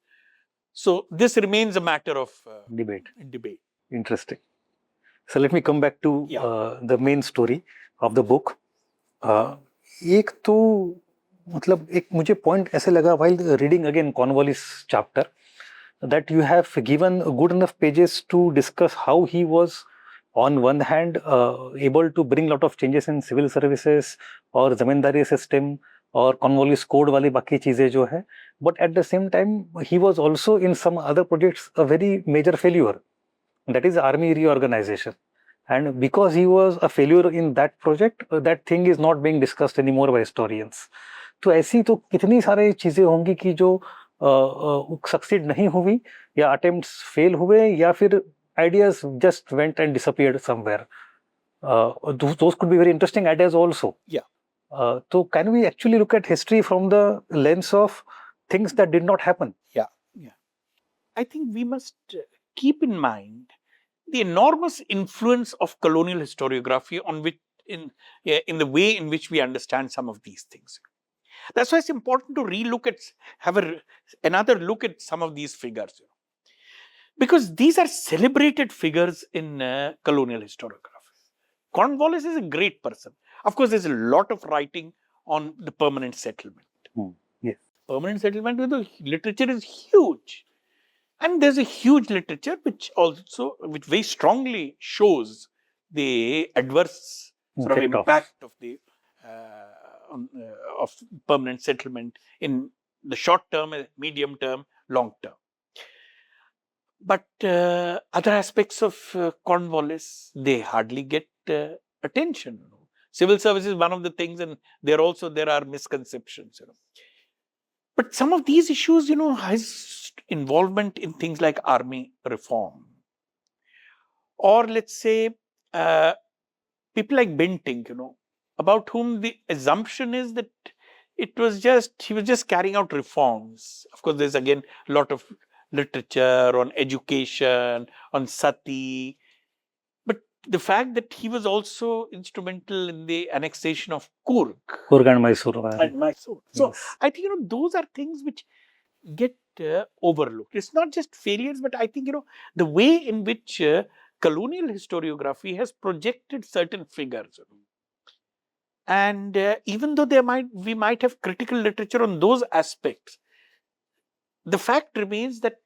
So this remains a matter of debate. Interesting. So let me come back to the main story of the book. एक तो मतलब एक मुझे point ऐसे लगा while reading again Cornwallis chapter that you have given good enough pages to discuss how he was, on one hand, able to bring a lot of changes in civil services or zamindari system or Cornwallis code wali baki cheeze jo hai, but at the same time he was also in some other projects a very major failure, that is army reorganization. And because he was a failure in that project, that thing is not being discussed anymore by historians. तो ऐसी तो कितनी सारी चीजें होंगी कि जो succeed नहीं हुई, या अटेम्प्ट्स फेल हुए, या फिर ideas just went and disappeared somewhere. Those could be very interesting ideas also. Yeah. So can we actually look at history from the lens of things that did not happen? Yeah. I think we must keep in mind the enormous influence of colonial historiography on which in the way in which we understand some of these things. That's why it's important to have another look at some of these figures, because these are celebrated figures in colonial historiography. Cornwallis is a great person. Of course, there's a lot of writing on the permanent settlement. Yes. Permanent settlement, the literature is huge. And there's a huge literature which very strongly shows the adverse sort of impact of the of permanent settlement in the short term, medium term, long term. But other aspects of Cornwallis, they hardly get attention. Civil service is one of the things, and there are misconceptions. But some of these issues, his involvement in things like army reform, or let's say people like Bentinck, about whom the assumption is that he was just carrying out reforms. Of course, there's again a lot of literature on education, on Sati, but the fact that he was also instrumental in the annexation of Coorg and Mysore. So I think those are things which get overlooked. It's not just failures, but I think the way in which colonial historiography has projected certain figures. And even though we might have critical literature on those aspects, the fact remains that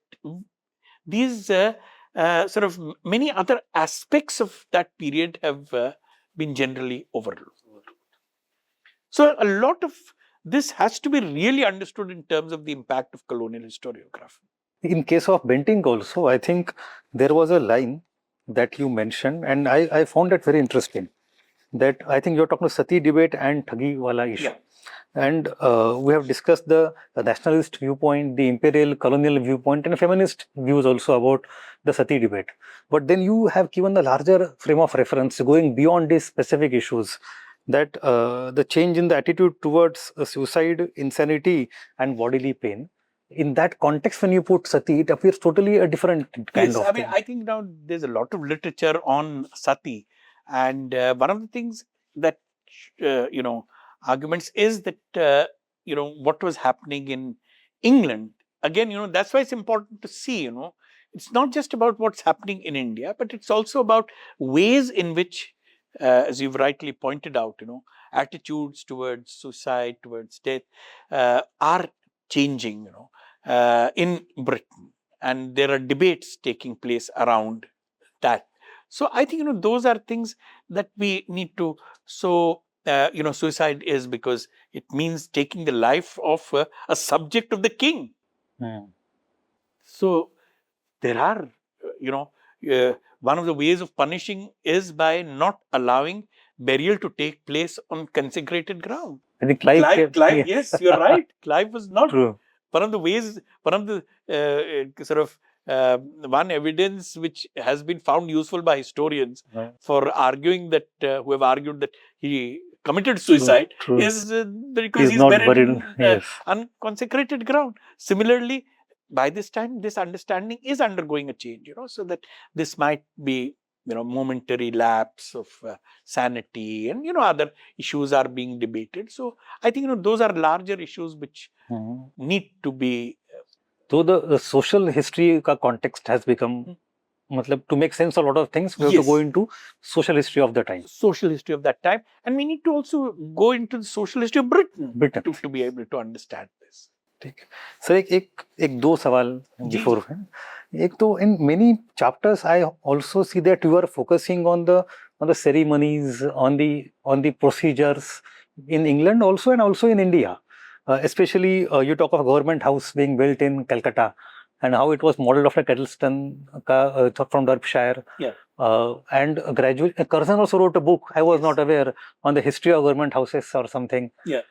these sort of many other aspects of that period have been generally overlooked. So a lot of this has to be really understood in terms of the impact of colonial historiography. In case of Bentinck also, I think there was a line that you mentioned, and I found that very interesting. That I think you're talking about Sati debate and Thagi wala issue. Yeah. And we have discussed the nationalist viewpoint, the imperial colonial viewpoint, and feminist views also about the Sati debate. But then you have given a larger frame of reference going beyond these specific issues, that the change in the attitude towards suicide, insanity, and bodily pain. In that context, when you put Sati, it appears totally a different kind of thing. I think now there's a lot of literature on Sati, and one of the things that arguments is that what was happening in England. Again, that's why it's important to see. It's not just about what's happening in India, but it's also about ways in which, as you've rightly pointed out, attitudes towards suicide, towards death, are changing. In Britain, and there are debates taking place around that. So I think those are things that we need to. So suicide is because it means taking the life of a subject of the king. So there are one of the ways of punishing is by not allowing burial to take place on consecrated ground. I think Clive, yes, you're right. Clive was not. True. One of the one evidence which has been found useful by historians for arguing that who have argued that he committed suicide is because he's buried in unconsecrated ground. Similarly, by this time, this understanding is undergoing a change, so that this might be momentary lapse of sanity, and other issues are being debated. So I think those are larger issues which need to be. So the social history ka context has become, to make sense of a lot of things, we have to go into social history of the time. Social history of that time, and we need to also go into the social history of Britain. To be able to understand this. ठीक है sir, एक दो सवाल जी before है. एक तो in many chapters I also see that you are focusing on the ceremonies, on the procedures in England also and also in India. Especially you talk of government house being built in Calcutta and how it was modeled after Kettleston from Derbyshire. Yeah. And gradually, Curzon also wrote a book. I was Yes. not aware, on the history of government houses or something. Yeah.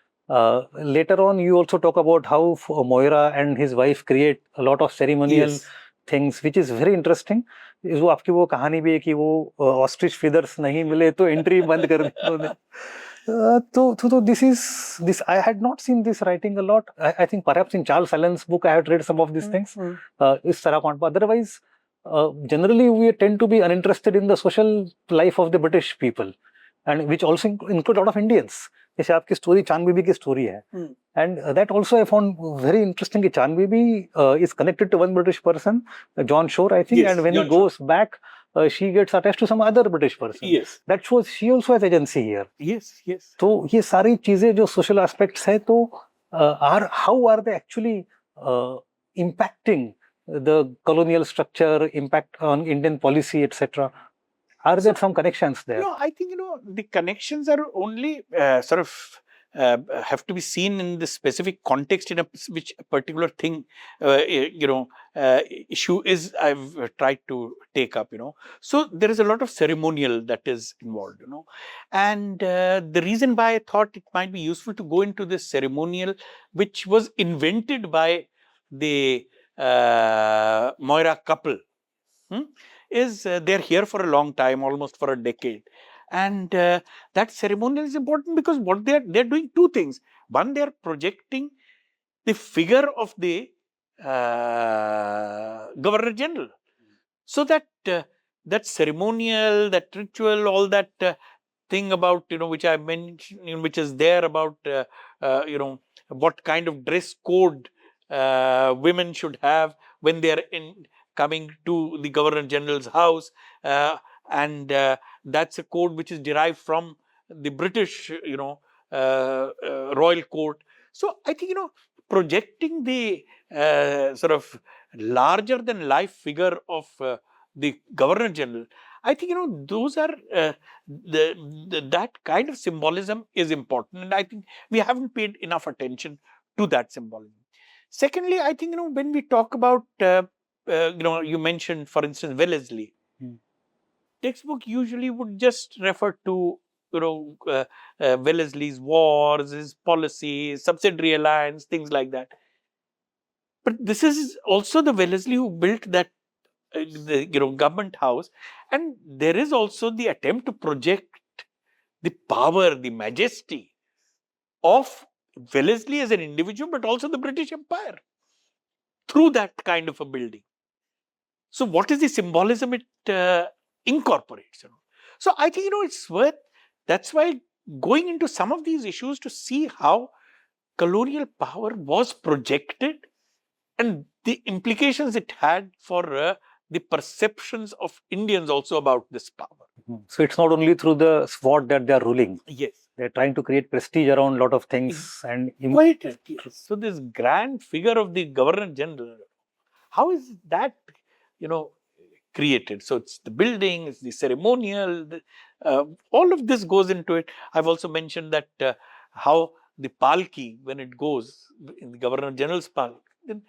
Later on, you also talk about how Moira and his wife create a lot of ceremonial Yes. things, which is very interesting. जो आपकी वो कहानी भी है कि वो ostrich feathers नहीं मिले तो एंट्री बंद कर दी उन्होंने. तो this I had not seen this writing a lot. I think perhaps in Charles Allen's book I had read some of these things. इस तरह का, otherwise generally we tend to be uninterested in the social life of the British people, and which also include a lot of Indians. जैसे आपकी story चांद बीबी की story है, and that also I found very interesting कि चांद बीबी is connected to one British person, John Shore I think. Yes, and when he goes back, she gets attached to some other British person. Yes. That shows she also has agency here. Yes, yes. तो ये सारी चीजें जो social aspects है, तो how are they actually impacting the colonial structure, impact on Indian policy, etc.? Are there some connections there? No, I think, the connections are only sort of have to be seen in the specific context in which a particular thing, issue is I've tried to take up, So there is a lot of ceremonial that is involved, And the reason why I thought it might be useful to go into this ceremonial, which was invented by the Moira couple, is they're here for a long time, almost for a decade. And that ceremonial is important because what they're doing two things. One, they're projecting the figure of the Governor General. So that that ceremonial, that ritual, all that thing about, which I mentioned, which is there about, what kind of dress code women should have when they are coming to the Governor General's house, and that's a code which is derived from the British, royal court. So I think, projecting the sort of larger than life figure of the Governor General, I think, those are that kind of symbolism is important, and I think we haven't paid enough attention to that symbolism. Secondly, I think, when we talk about you mentioned, for instance, Wellesley. Textbook usually would just refer to, Wellesley's wars, his policies, subsidiary alliance, things like that. But this is also the Wellesley who built that, the government house, and there is also the attempt to project the power, the majesty of Wellesley as an individual, but also the British Empire through that kind of a building. So what is the symbolism it incorporates? So I think, it's worth, that's why going into some of these issues to see how colonial power was projected and the implications it had for the perceptions of Indians also about this power. So it's not only through the sword that they are ruling. Yes. They're trying to create prestige around a lot of things. And quite. Yes. So this grand figure of the Governor General, how is that, created? So it's the building, it's the ceremonial, all of this goes into it. I've also mentioned that how the palki, when it goes in the Governor General's palki, then,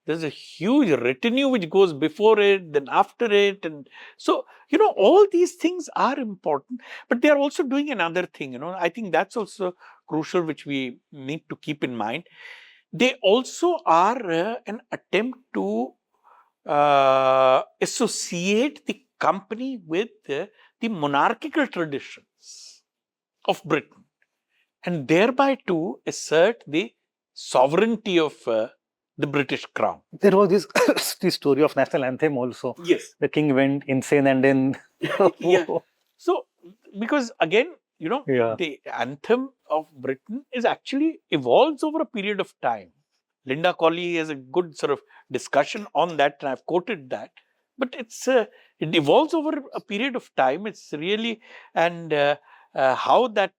there's a huge retinue which goes before it, then after it. And so, all these things are important, but they are also doing another thing, I think that's also crucial, which we need to keep in mind. They also are an attempt to associate the company with the monarchical traditions of Britain, and thereby to assert the sovereignty of the British crown. There was this the story of national anthem also. Yes. The king went insane and then... Yeah. So, because again, the anthem of Britain is actually evolves over a period of time. Linda Colley has a good sort of discussion on that, and I've quoted that. But it's it evolves over a period of time. It's really, and how that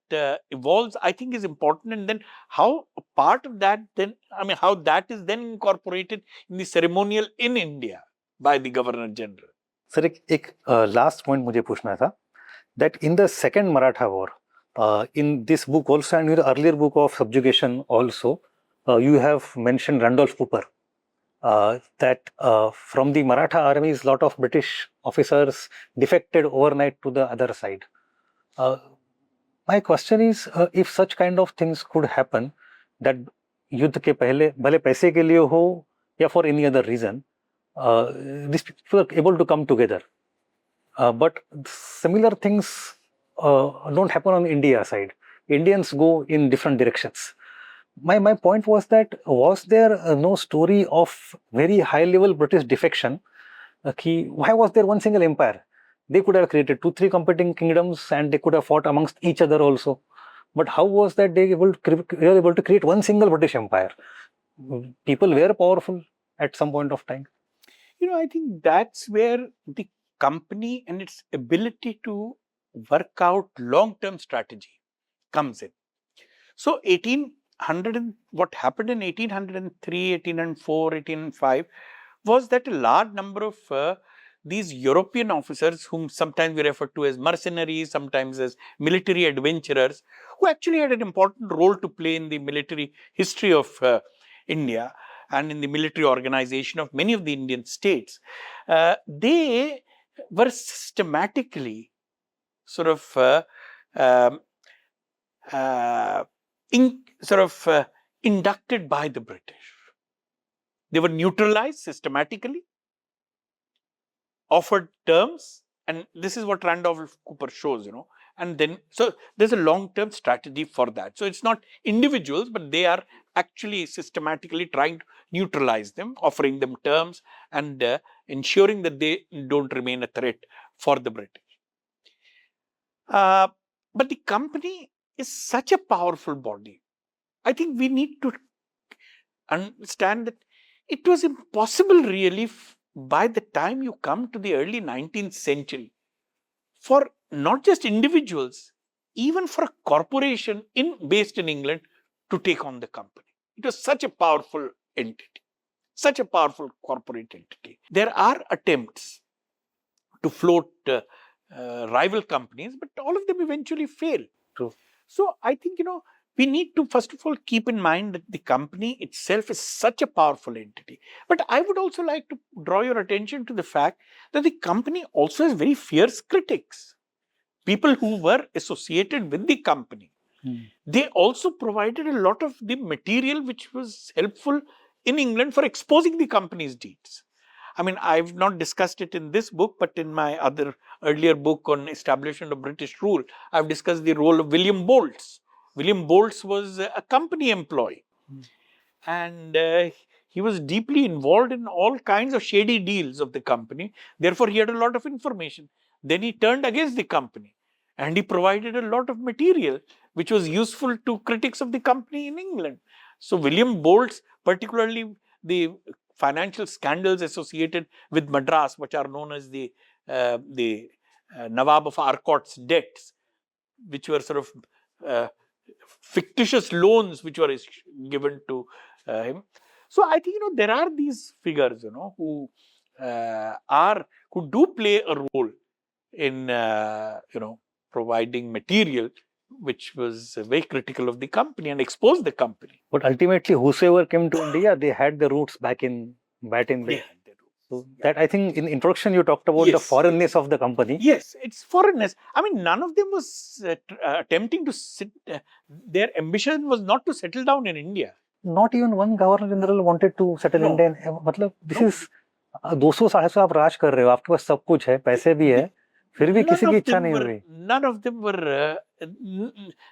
evolves, I think is important. And then how part of that then, how that is then incorporated in the ceremonial in India by the Governor General. Sir, एक last point मुझे पूछना था, that in the second Maratha war, in this book also and in your earlier book of subjugation also, you have mentioned Randolph Cooper, that from the Maratha armies, lot of British officers defected overnight to the other side. My question is, if such kind of things could happen, that युद्ध के पहले भले पैसे के लिए हो या for any other reason, these people are able to come together. But similar things don't happen on India side. Indians go in different directions. My point was that, was there no story of very high level British defection? Why was there one single empire? They could have created 2-3 competing kingdoms and they could have fought amongst each other also. But how was that they were able to create one single British empire? People were powerful at some point of time. I think that's where the company and its ability to work out long-term strategy comes in. So 1800 what happened in 1803, 1804, 1805 was that a large number of these European officers, whom sometimes we refer to as mercenaries, sometimes as military adventurers, who actually had an important role to play in the military history of India and in the military organization of many of the Indian states, they were systematically sort of inducted by the British. They were neutralized systematically, offered terms, and this is what Randolph Cooper shows, and then, so there's a long-term strategy for that. So it's not individuals, but they are actually systematically trying to neutralize them, offering them terms and ensuring that they don't remain a threat for the British. But the company is such a powerful body. I think we need to understand that it was impossible really by the time you come to the early 19th century for not just individuals, even for a corporation based in England to take on the company. It was such a powerful entity, such a powerful corporate entity. There are attempts to float rival companies, but all of them eventually fail. True. So I think, we need to first of all keep in mind that the company itself is such a powerful entity. But I would also like to draw your attention to the fact that the company also has very fierce critics. People who were associated with the company. They also provided a lot of the material which was helpful in England for exposing the company's deeds. I've not discussed it in this book, but in my other earlier book on establishment of British rule, I've discussed the role of William Bolts. William Bolts was a company employee, and he was deeply involved in all kinds of shady deals of the company. Therefore, he had a lot of information. Then he turned against the company, and he provided a lot of material which was useful to critics of the company in England. So William Bolts, particularly the financial scandals associated with Madras, which are known as the Nawab of Arcot's debts, which were sort of fictitious loans which were given to him. So I think there are these figures who do play a role in providing material which was very critical of the company and exposed the company. But ultimately, whosoever came to India, they had their roots back in there. So that, I think, in introduction you talked about the foreignness of the company. Yes, it's foreignness. None of them was attempting to sit. Their ambition was not to settle down in India. Not even one governor general wanted to settle in India. मतलब this is 200 साल से आप राज कर रहे हो, आपके पास सब कुछ है, पैसे भी है, फिर भी किसी की इच्छा नहीं हुई. None of them were.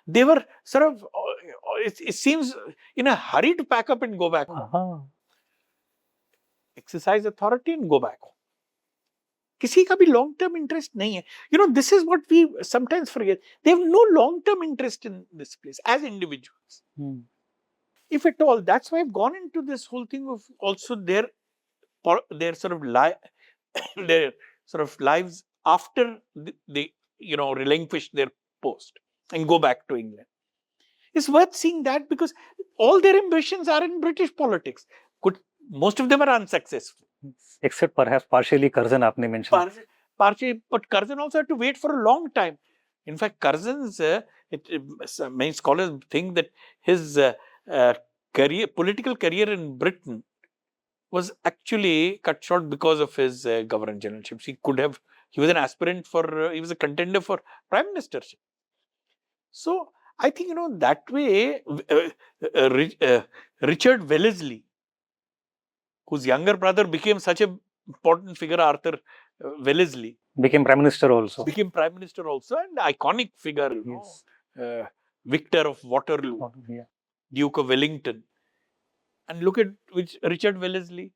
They were sort of. It seems in a hurry to pack up and go back home. Exercise authority and go back home. किसी का भी long term interest नहीं है. This is what we sometimes forget. They have no long term interest in this place as individuals. If at all. That's why I've gone into this whole thing of also their sort of their sort of lives after they relinquish their post. and go back to England. It's worth seeing that because all their ambitions are in British politics. Most of them are unsuccessful. Except perhaps partially Curzon aapne mentioned. Partially, but Curzon also had to wait for a long time. In fact, Curzon's, many scholars think that his political career in Britain was actually cut short because of his governor generalship. He was an aspirant for, he was a contender for prime ministership. So, I think, that way, Richard Wellesley, whose younger brother became such an important figure, Arthur Wellesley, became Prime Minister also. And iconic figure, Victor of Waterloo, Duke of Wellington. And look at Richard Wellesley,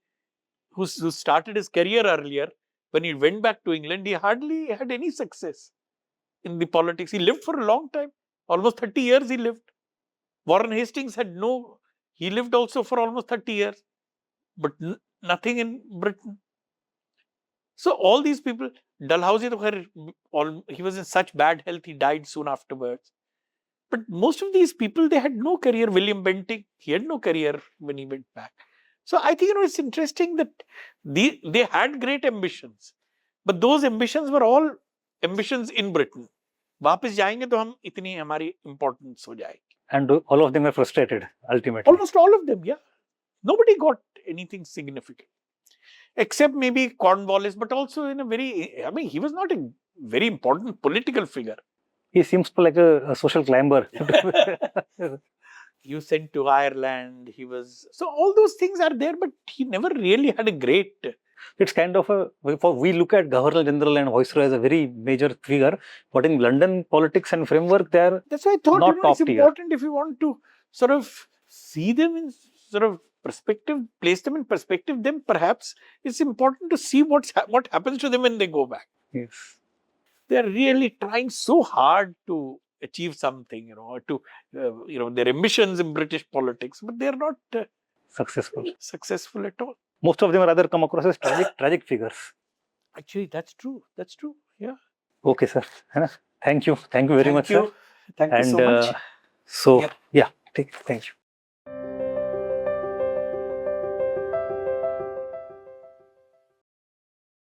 who started his career earlier. When he went back to England, he hardly had any success in the politics. He lived for a long time. Almost 30 years he lived. Warren Hastings he lived also for almost 30 years. But nothing in Britain. So all these people, Dalhousie, he was in such bad health, he died soon afterwards. But most of these people, they had no career. William Bentinck, he had no career when he went back. So I think, it's interesting that they had great ambitions. But those ambitions were all ambitions in Britain. वापस जाएंगे तो हम इतनी हमारी importance हो जाएगी. And all of them were frustrated, ultimately. Almost all of them, yeah. Nobody got anything significant. Except maybe Cornwallis, but also he was not a very important political figure. He seems like a social climber. He was sent to Ireland. So all those things are there, but he never really had a great. It's kind of we look at Governor General and Viceroy as a very major figure, but in London politics and framework, they are That's why I thought not top it's tier. Important if you want to sort of see them in sort of perspective, place them in perspective, then perhaps it's important to see what happens to them when they go back. Yes. They're really trying so hard to achieve something, their ambitions in British politics, but they're not successful at all. Most of them rather come across as tragic figures. Actually, that's true. Yeah. Okay, sir. Thank you very much, sir. Thank you so much. So, thank you.